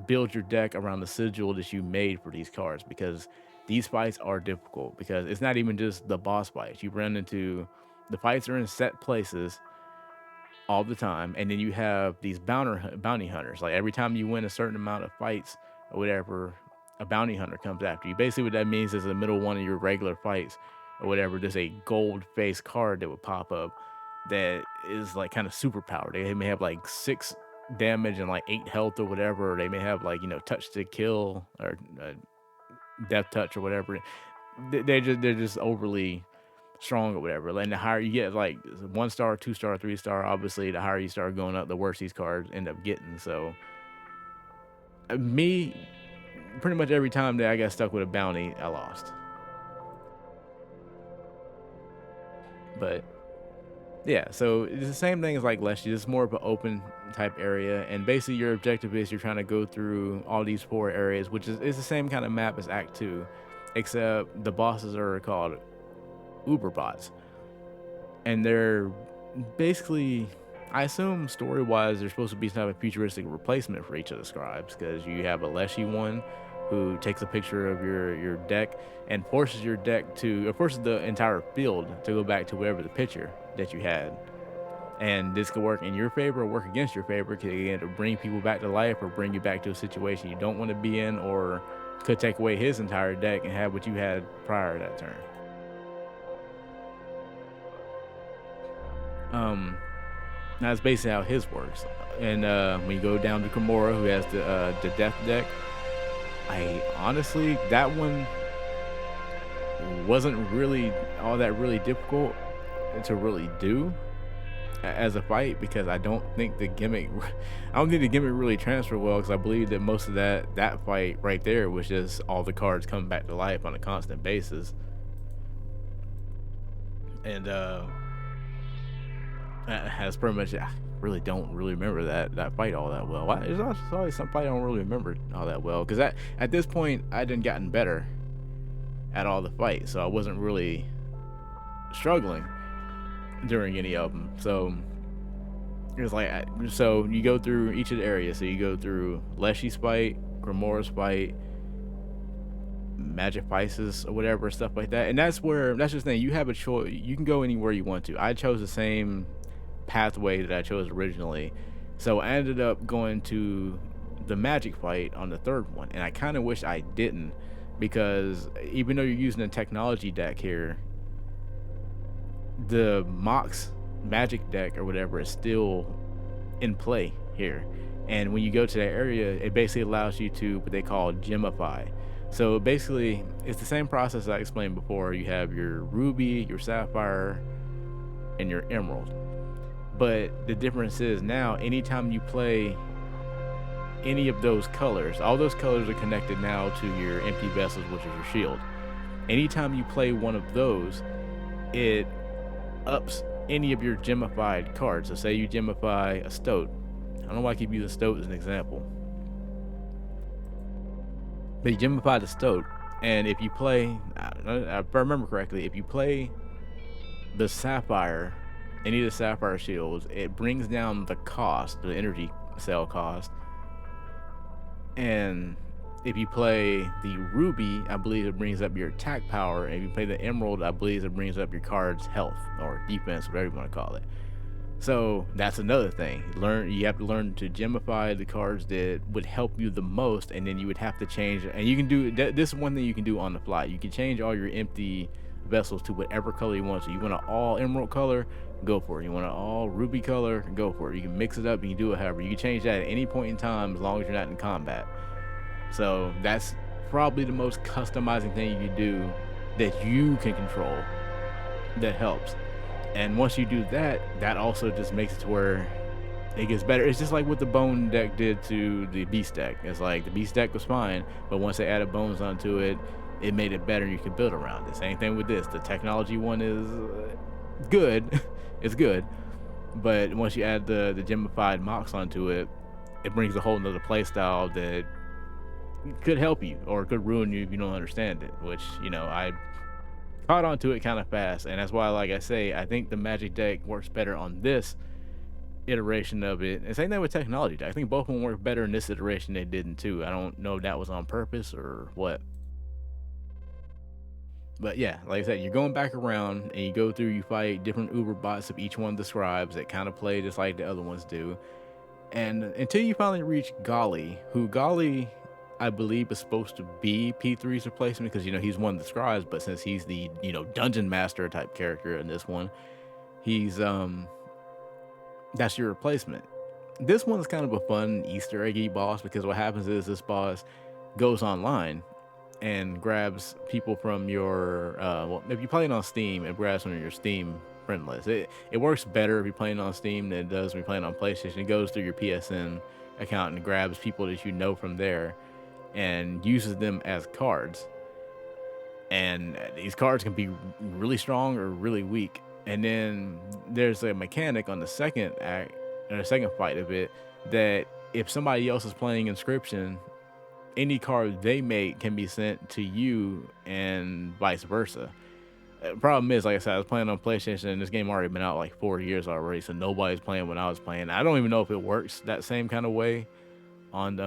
build your deck around the sigil that you made for these cards, because these fights are difficult. Because it's not even just the boss fights. You run into, the fights are in set places all the time, and then you have these bounty hunters. Like, every time you win a certain amount of fights or whatever, a bounty hunter comes after you. Basically what that means is, in the middle of one of your regular fights or whatever, there's a gold face card that would pop up that is like kind of super powered. They may have like 6 damage and like 8 health or whatever, or they may have like, touch to kill, or death touch or whatever. They're just overly strong or whatever. And the higher you get, like 1 star, 2 star, 3 star, obviously the higher you start going up, the worse these cards end up getting. So me, pretty much every time that I got stuck with a bounty, I lost. But yeah, so it's the same thing as like Leshy. It's more of an open type area, and basically your objective is you're trying to go through all these 4 areas, which is the same kind of map as Act 2, except the bosses are called Uber bots, and they're basically, I assume story-wise, they're supposed to be some type of futuristic replacement for each of the scribes, because you have a Leshy one who takes a picture of your deck and forces your deck to, or forces the entire field to go back to wherever the picture that you had. And this could work in your favor or work against your favor, because again, to bring people back to life or bring you back to a situation you don't want to be in, or could take away his entire deck and have what you had prior to that turn. That's basically how his works. And when you go down to Kimura, who has the death deck, I honestly, that one wasn't really all that really difficult to really do as a fight, because I don't think the gimmick really transferred well, because I believe that most of that fight right there was just all the cards coming back to life on a constant basis. And that's pretty much, I really don't really remember that fight all that well. There's always some fight I don't really remember all that well, because at this point I done gotten better at all the fights, so I wasn't really struggling during any of them. So it was like, so you go through each of the areas. So you go through Leshy's fight, Grimora's fight, Magic Vices or whatever, stuff like that. And that's just the thing, you have a choice. You can go anywhere you want to. I chose the same pathway that I chose originally, so I ended up going to the Magic fight on the 3rd one, and I kind of wish I didn't, because even though you're using a technology deck here, the Mox Magic deck or whatever is still in play here. And when you go to that area, it basically allows you to what they call gemify. So basically it's the same process I explained before. You have your ruby, your sapphire, and your emerald, but the difference is now anytime you play any of those colors, all those colors are connected now to your empty vessels, which is your shield. Anytime you play one of those, it ups any of your gemified cards. So say you gemify a Stoat. I don't know why I keep using Stoat as an example, but you gemify the Stoat, and if you play, if I remember correctly, if you play the sapphire, any of the sapphire shields, it brings down the cost, the energy cell cost, and if you play the ruby, I believe it brings up your attack power. And if you play the emerald, I believe it brings up your card's health or defense, whatever you want to call it. So that's another thing. You have to learn to gemify the cards that would help you the most, and then you would have to change. And you can do this is one thing you can do on the fly. You can change all your empty vessels to whatever color you want. So you want an all emerald color, go for it. You want an all ruby color, go for it. You can mix it up. You can do it however. You can change that at any point in time as long as you're not in combat. So that's probably the most customizing thing you can do that you can control that helps. And once you do that, that also just makes it to where it gets better. It's just like what the bone deck did to the beast deck. It's like the beast deck was fine, but once they added bones onto it, it made it better and you can build around it. Same thing with this. The technology one is good. It's good. But once you add the gemified mocks onto it, it brings a whole nother play style that could help you or could ruin you if you don't understand it, which, I caught on to it kind of fast, and that's why, like I say, I think the Magic deck works better on this iteration of it. And same thing with Technology deck. I think both of them work better in this iteration they did in two. I don't know if that was on purpose or what. But yeah, like I said, you're going back around and you go through, you fight different Uber bots of each one of the scribes that kind of play just like the other ones do. And until you finally reach Golly, who Golly I believe is supposed to be P3's replacement because he's one of the scribes, but since he's the dungeon master type character in this one, he's that's your replacement. This one's kind of a fun Easter eggy boss because what happens is this boss goes online and grabs people from your well, if you're playing on Steam, it grabs from your Steam friend list. It works better if you're playing on Steam than it does when you're playing on PlayStation. It goes through your PSN account and grabs people that you know from there and uses them as cards. And these cards can be really strong or really weak. And then there's a mechanic on the second act or the second fight of it that if somebody else is playing Inscryption, any card they make can be sent to you and vice versa. Problem is, like I said, I was playing on PlayStation and this game already been out like 4 years already, so nobody's playing when I was playing. I don't even know if it works that same kind of way on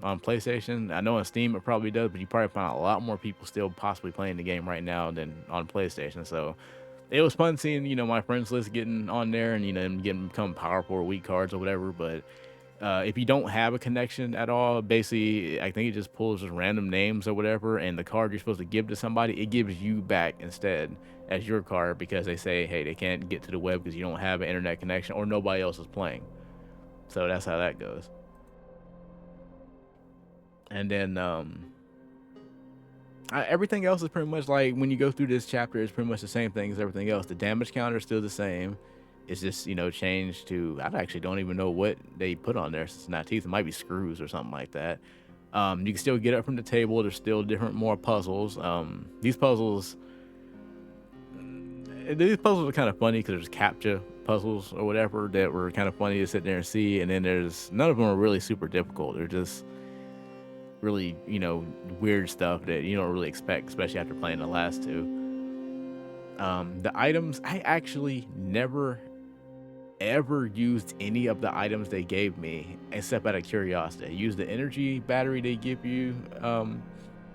PlayStation. I know on Steam it probably does, but you probably find a lot more people still possibly playing the game right now than on PlayStation. So it was fun seeing my friends list getting on there and them become powerful or weak cards or whatever. But if you don't have a connection at all, basically I think it just pulls just random names or whatever, and the card you're supposed to give to somebody, it gives you back instead as your card because they say, hey, they can't get to the web because you don't have an internet connection or nobody else is playing. So that's how that goes. And then everything else is pretty much like when you go through this chapter, it's pretty much the same thing as everything else. The damage counter is still the same. It's just, changed to, I actually don't even know what they put on there. It's not teeth. It might be screws or something like that. You can still get up from the table. There's still more puzzles. These puzzles are kind of funny because there's captcha puzzles or whatever that were kind of funny to sit there and see. And then none of them are really super difficult. They're just really, weird stuff that you don't really expect, especially after playing the last two. The items, I actually never ever used any of the items they gave me except out of curiosity. I used the energy battery they give you,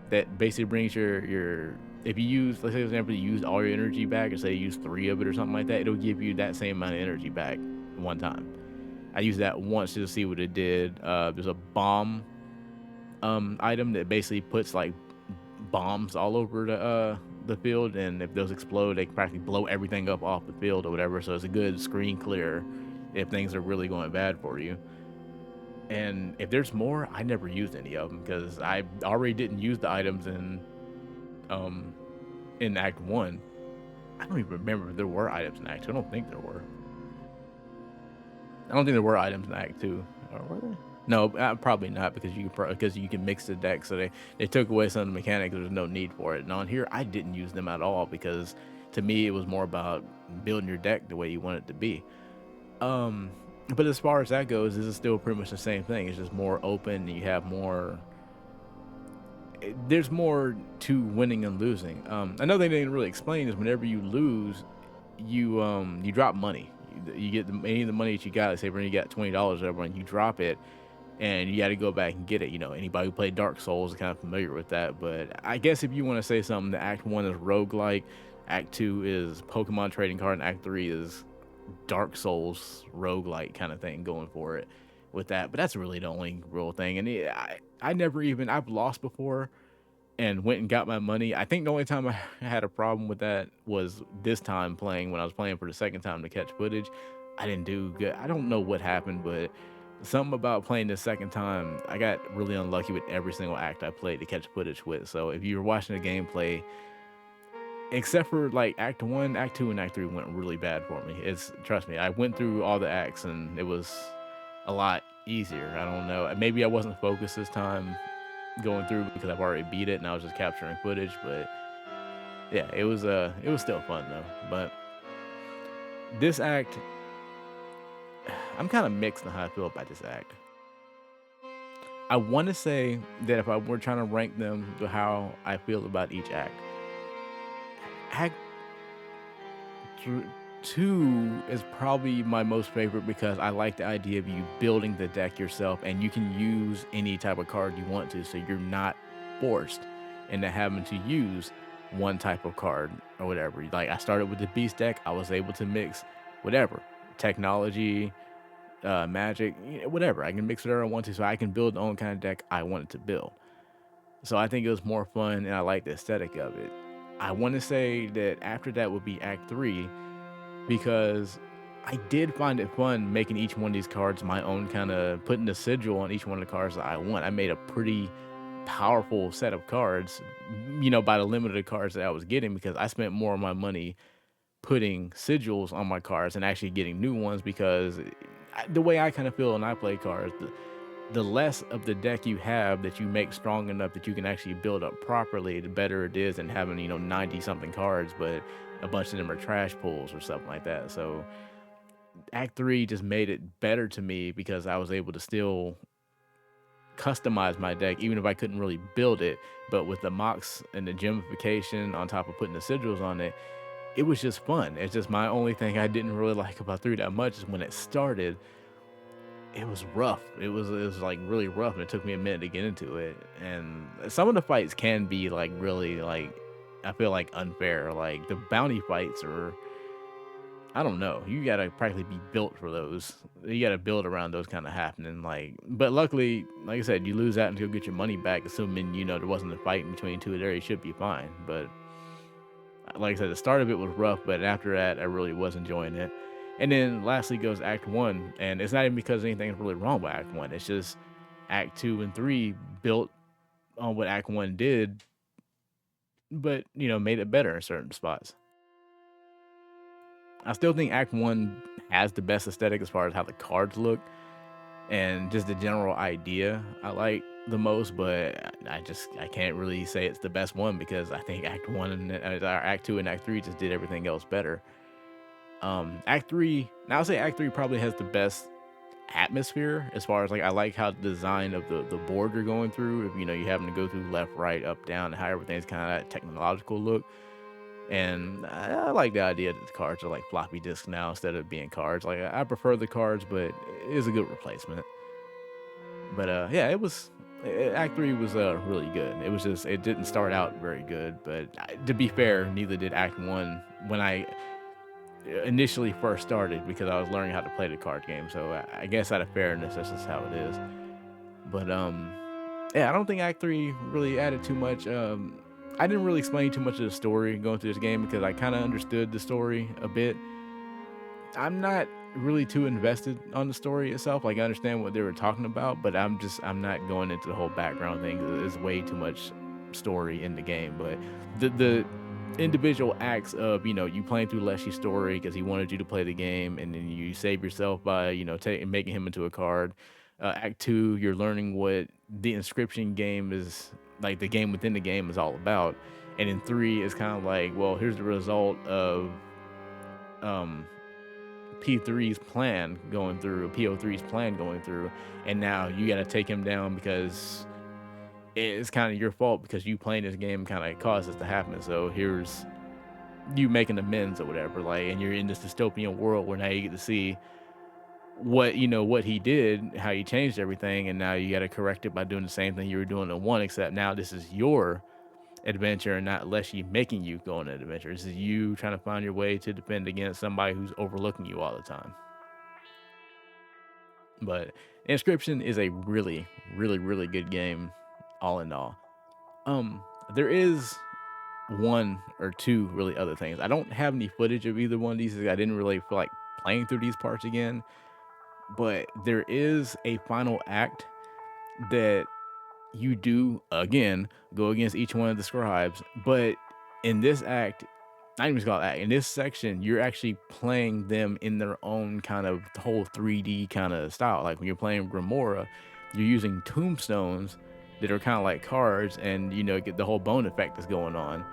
that basically brings your if you use, let's say for example, you used all your energy back, or say you use 3 of it or something like that, it'll give you that same amount of energy back one time. I used that once to see what it did. There's a bomb item that basically puts like bombs all over the field, and if those explode, they can practically blow everything up off the field or whatever. So it's a good screen clear if things are really going bad for you. And if there's more, I never used any of them because I already didn't use the items in Act 1. I don't even remember if there were items in Act 2. I don't think there were. I don't think there were items in Act 2. Or were there? No, probably not, because you can mix the deck. So they took away some of the mechanics. There's no need for it. And on here, I didn't use them at all because to me it was more about building your deck the way you want it to be. But as far as that goes, this is still pretty much the same thing. It's just more open. And you have more. There's more to winning and losing. Another thing they didn't really explain is whenever you lose, you drop money. You get any of the money that you got. Let's say when you got $20 over, and you drop it. and you got to go back and get it. Anybody who played Dark Souls is kind of familiar with that. But I guess if you want to say something, the Act 1 is roguelike, Act 2 is Pokemon trading card, and Act 3 is Dark Souls roguelike kind of thing going for it with that. But that's really the only real thing. And I never even, I've lost before and went and got my money. I think the only time I had a problem with that was this time playing, when I was playing for the second time to catch footage. I didn't do good. I don't know what happened, but something about playing the second time, I got really unlucky with every single act I played to catch footage with. So if you were watching the gameplay, except for like Act 1, Act 2, and Act 3 went really bad for me. Trust me, I went through all the acts and it was a lot easier. I don't know. Maybe I wasn't focused this time going through because I've already beat it and I was just capturing footage. But yeah, it was still fun though. But this act, I'm kind of mixed on how I feel about this act. I want to say that if I were trying to rank them to how I feel about each act, Act 2 is probably my most favorite because I like the idea of you building the deck yourself and you can use any type of card you want to, so you're not forced into having to use one type of card or whatever. Like I started with the beast deck, I was able to mix whatever technology, magic, whatever. I can mix whatever I want to, so I can build the own kind of deck I wanted to build. So I think it was more fun and I like the aesthetic of it. I want to say that after that would be Act 3 because I did find it fun making each one of these cards my own, kind of putting the sigil on each one of the cards that I want. I made a pretty powerful set of cards, by the limited cards that I was getting, because I spent more of my money putting sigils on my cards and actually getting new ones, because the way I kind of feel when I play cards, the less of the deck you have that you make strong enough that you can actually build up properly, the better it is than having 90 something cards, but a bunch of them are trash pulls or something like that. So Act 3 just made it better to me because I was able to still customize my deck even if I couldn't really build it. But with the mocks and the gemification on top of putting the sigils on it, it was just fun. It's just my only thing I didn't really like about 3 that much is when it started, it was rough. It was like really rough, and it took me a minute to get into it. And some of the fights can be like really, like, I feel like unfair. Like the bounty fights are, I don't know. You gotta practically be built for those. You gotta build around those kind of happening. Like, but luckily, like I said, you lose that and you'll get your money back, assuming there wasn't a fight in between two of there. You should be fine. But like I said, the start of it was rough, but after that, I really was enjoying it. And then lastly goes Act 1, and it's not even because anything's really wrong with Act 1. It's just Act 2 and 3 built on what Act 1 did, but made it better in certain spots. I still think Act 1 has the best aesthetic as far as how the cards look and just the general idea I like the most, but I can't really say it's the best one because I think Act 1 and Act 2 and Act 3 just did everything else better. Act 3, now I'll say Act 3 probably has the best atmosphere as far as, like, I like how the design of the board you're going through, if you having to go through left, right, up, down, and how everything's kind of that technological look. And I like the idea that the cards are like floppy disks now instead of being cards. Like, I prefer the cards, but it is a good replacement. But yeah, Act 3 was really good. It was just, it didn't start out very good, but to be fair, neither did Act 1 when I initially first started, because I was learning how to play the card game. So I guess out of fairness, that's just how it is. But yeah, I don't think Act 3 really added too much. I didn't really explain too much of the story going through this game because I kind of understood the story a bit. I'm not really too invested on the story itself. Like, I understand what they were talking about, but I'm not going into the whole background thing. There's way too much story in the game. But the individual acts of you playing through Leshy's story because he wanted you to play the game, and then you save yourself by making him into a card. Act 2, you're learning what the Inscryption game is, like the game within the game, is all about. And in 3, it's kind of like, well, here's the result of P3's plan going through, PO3's plan going through, and now you got to take him down because it's kind of your fault because you playing this game kind of caused this to happen. So here's you making amends or whatever, like, and you're in this dystopian world where now you get to see what what he did, how he changed everything, and now you got to correct it by doing the same thing you were doing in one, except now this is your adventure and not Leshy making you go on an adventure. This is you trying to find your way to defend against somebody who's overlooking you all the time. But Inscription is a really, really, really good game, all in all. There is one or two really other things. I don't have any footage of either one of these. I didn't really feel like playing through these parts again. But there is a final act that you do again go against each one of the scribes. But in this act, not even called act, in this section, you're actually playing them in their own kind of whole 3D kind of style. Like when you're playing Grimoire, you're using tombstones that are kind of like cards, and get the whole bone effect that's going on.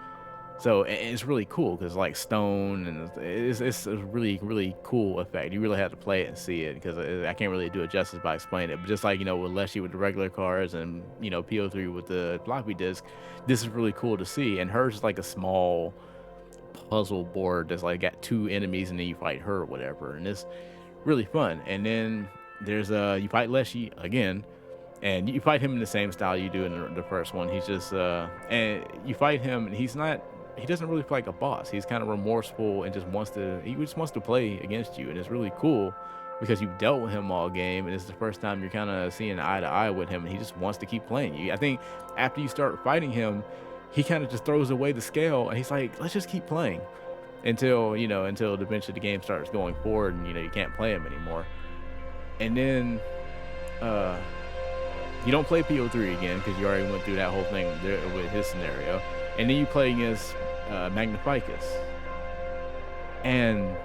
So it's really cool because like stone, and it's a really, really cool effect. You really have to play it and see it because I can't really do it justice by explaining it. But just like with Leshy with the regular cards, and PO3 with the floppy disk, this is really cool to see. And hers is like a small puzzle board that's like got two enemies, and then you fight her or whatever, and it's really fun. And then there's you fight Leshy again, and you fight him in the same style you do in the first one. He's just and you fight him, and he doesn't really feel like a boss. He's kind of remorseful and just wants to play against you, and it's really cool because you've dealt with him all game, and it's the first time you're kind of seeing eye to eye with him, and he just wants to keep playing you. I think after you start fighting him, he kind of just throws away the scale, and he's like, let's just keep playing until eventually the game starts going forward, and you can't play him anymore. And then you don't play PO3 again because you already went through that whole thing there with his scenario. And then you play against Magnificus. And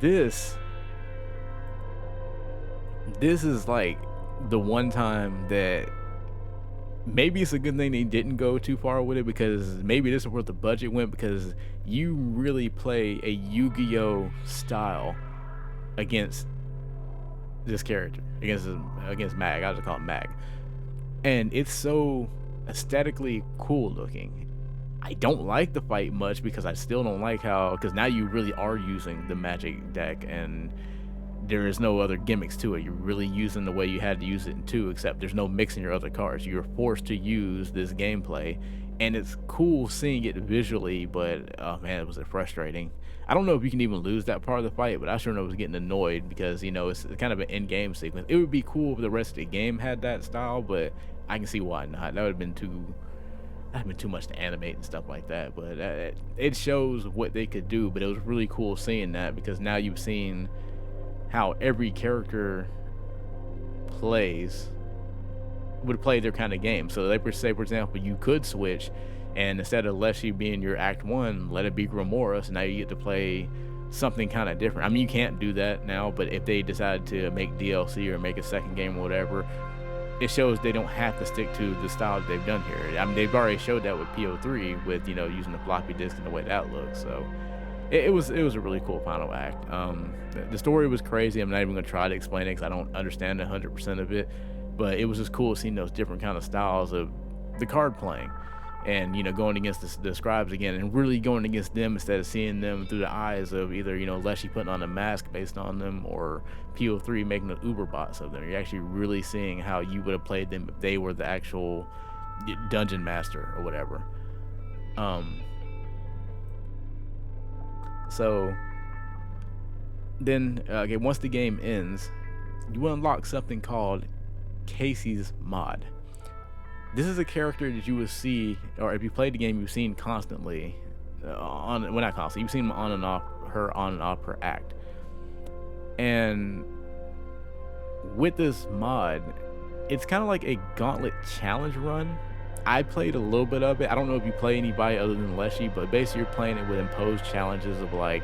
this is like the one time that maybe it's a good thing they didn't go too far with it, because maybe this is where the budget went, because you really play a Yu-Gi-Oh style against this character, against Mag. I just call it Mag. And it's so aesthetically cool looking. I don't like the fight much because I still don't like because now you really are using the magic deck, and there is no other gimmicks to it. You're really using the way you had to use it in 2, except there's no mixing your other cards. You're forced to use this gameplay, and it's cool seeing it visually, but oh man, was it frustrating. I don't know if you can even lose that part of the fight, but I sure know I was getting annoyed because it's kind of an in-game sequence. It would be cool if the rest of the game had that style, but I can see why not. That would have been too much to animate and stuff like that. But it shows what they could do. But it was really cool seeing that, because now you've seen how every character would play their kind of game. So they would say, for example, you could switch, and instead of Leshy being your Act 1, let it be Grimoire. So now you get to play something kind of different. I mean, you can't do that now, but if they decide to make DLC or make a second game or whatever, it shows they don't have to stick to the style that they've done here. I mean, they've already showed that with PO3 with using the floppy disk and the way that looks. So it was a really cool final act. The story was crazy. I'm not even gonna try to explain it because I don't understand 100% of it, but it was just cool seeing those different kind of styles of the card playing, and going against the scribes again, and really going against them instead of seeing them through the eyes of either Leshy putting on a mask based on them, or PO3 making the uber bots of them. You're actually really seeing how you would have played them if they were the actual dungeon master or whatever. So then once the game ends, you unlock something called Casey's Mod. This is a character that you will see, or if you played the game, you've seen constantly not constantly, you've seen him on and off her act. And with this mod, it's kind of like a gauntlet challenge run. I played a little bit of it. I don't know if you play anybody other than Leshy, but basically you're playing it with imposed challenges of like,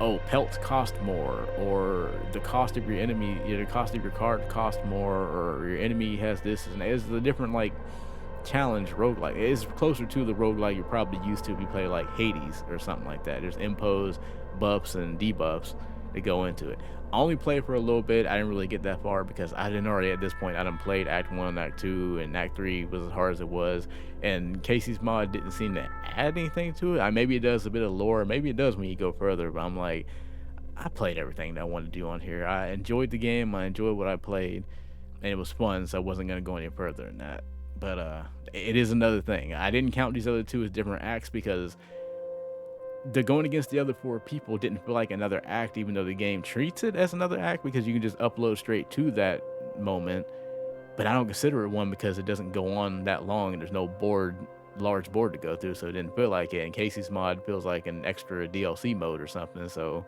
oh, pelts cost more, or the cost of your enemy, the cost of your card cost more, or your enemy has this, and it's a different like challenge roguelike. It's closer to the roguelike you're probably used to if you play like Hades or something like that. There's imposed buffs and debuffs that go into it. I only played for a little bit. I didn't really get that far because I didn't already at this point. I done played Act 1, Act 2, and Act 3 was as hard as it was. And Casey's mod didn't seem to add anything to it. Maybe it does a bit of lore. Maybe it does when you go further. But I'm like, I played everything that I wanted to do on here. I enjoyed the game. I enjoyed what I played, and it was fun. So I wasn't gonna go any further than that. But it is another thing. I didn't count these other two as different acts because the going against the other four people didn't feel like another act, even though the game treats it as another act because you can just upload straight to that moment. But I don't consider it one because it doesn't go on that long and there's no large board to go through, so it didn't feel like it. And Casey's mod feels like an extra DLC mode or something, so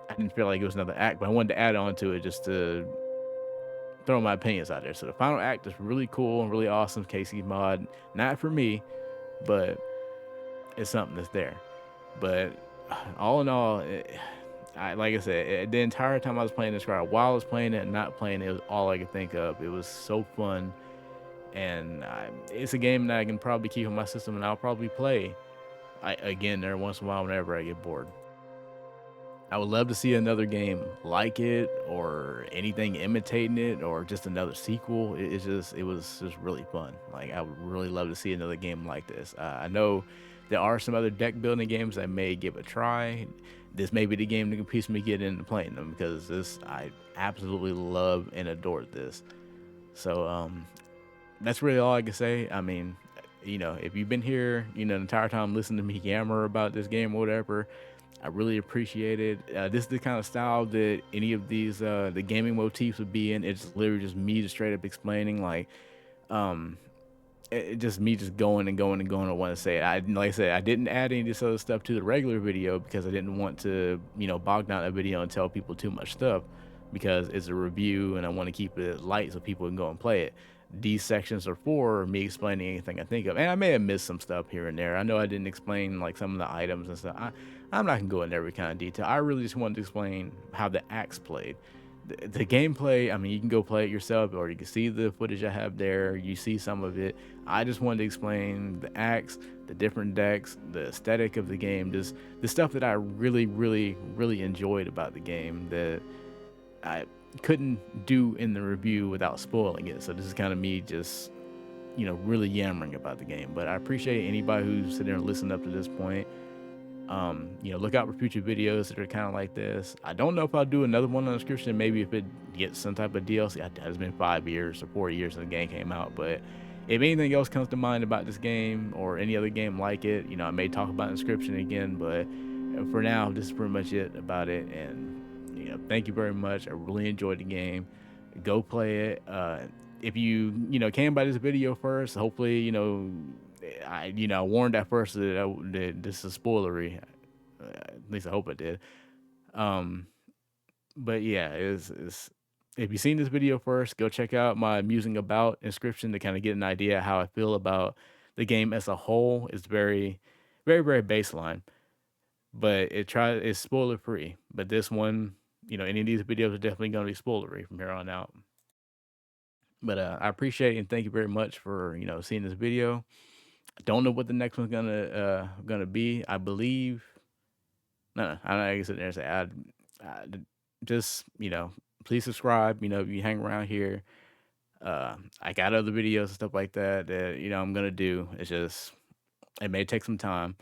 I didn't feel like it was another act. But I wanted to add on to it just to throw my opinions out there. So the final act is really cool and really awesome. Casey's mod, not for me, but it's something that's there. But all in all, like I said, the entire time I was playing this card, while I was playing it and not playing it, it was all I could think of. It was so fun, and it's a game that I can probably keep on my system, and I'll probably play again there once in a while whenever I get bored. I would love to see another game like it, or anything imitating it, or just another sequel. It was just really fun. Like I would really love to see another game like this. I know there are some other deck building games I may give a try. This may be the game that can piece me get into playing them because this I absolutely love and adore this. So that's really all I can say. I mean, if you've been here, the entire time listening to me yammer about this game or whatever, I really appreciate it. This is the kind of style that any of these the gaming motifs would be in. It's literally just me just straight up explaining, like, um, just me just going and going and going. I want to say, like I said, I didn't add any of this other stuff to the regular video because I didn't want to, bog down a video and tell people too much stuff because it's a review and I want to keep it light so people can go and play it. These sections are for me explaining anything I think of, and I may have missed some stuff here and there. I know I didn't explain like some of the items and stuff. I'm not gonna go into every kind of detail. I really just wanted to explain how the acts played. The gameplay, I mean, you can go play it yourself, or you can see the footage I have there. You see some of it. I just wanted to explain the acts, the different decks, the aesthetic of the game, just the stuff that I really, really, really enjoyed about the game that I couldn't do in the review without spoiling it. So this is kind of me just, really yammering about the game. But I appreciate anybody who's sitting there and listened up to this point. Look out for future videos that are kind of like this. I don't know if I'll do another one on Inscryption, maybe if it gets some type of DLC. It's been 5 years or 4 years since the game came out, but if anything else comes to mind about this game or any other game like it, I may talk about Inscryption again, but for now, this is pretty much it about it. And thank you very much. I really enjoyed the game. Go play it. If you came by this video first, hopefully I warned at first that this is spoilery. At least I hope I did. Um, but yeah, it's if you've seen this video first, go check out my musing about Inscryption to kind of get an idea how I feel about the game as a whole. It's very, very, very baseline, but it's spoiler free. But this one, any of these videos are definitely going to be spoilery from here on out. But I appreciate it and thank you very much for seeing this video. I don't know what the next one's gonna be. I believe. No, I'm not gonna sit there and say I just please subscribe. If you hang around here, I got other videos and stuff like that that I'm gonna do. It's just it may take some time,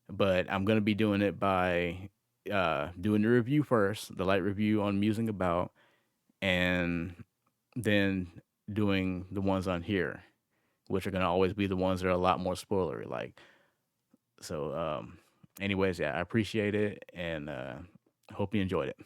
but I'm gonna be doing it by doing the review first, the light review on musing about, and then doing the ones on here, which are gonna always be the ones that are a lot more spoilery like. So anyways, yeah, I appreciate it and hope you enjoyed it.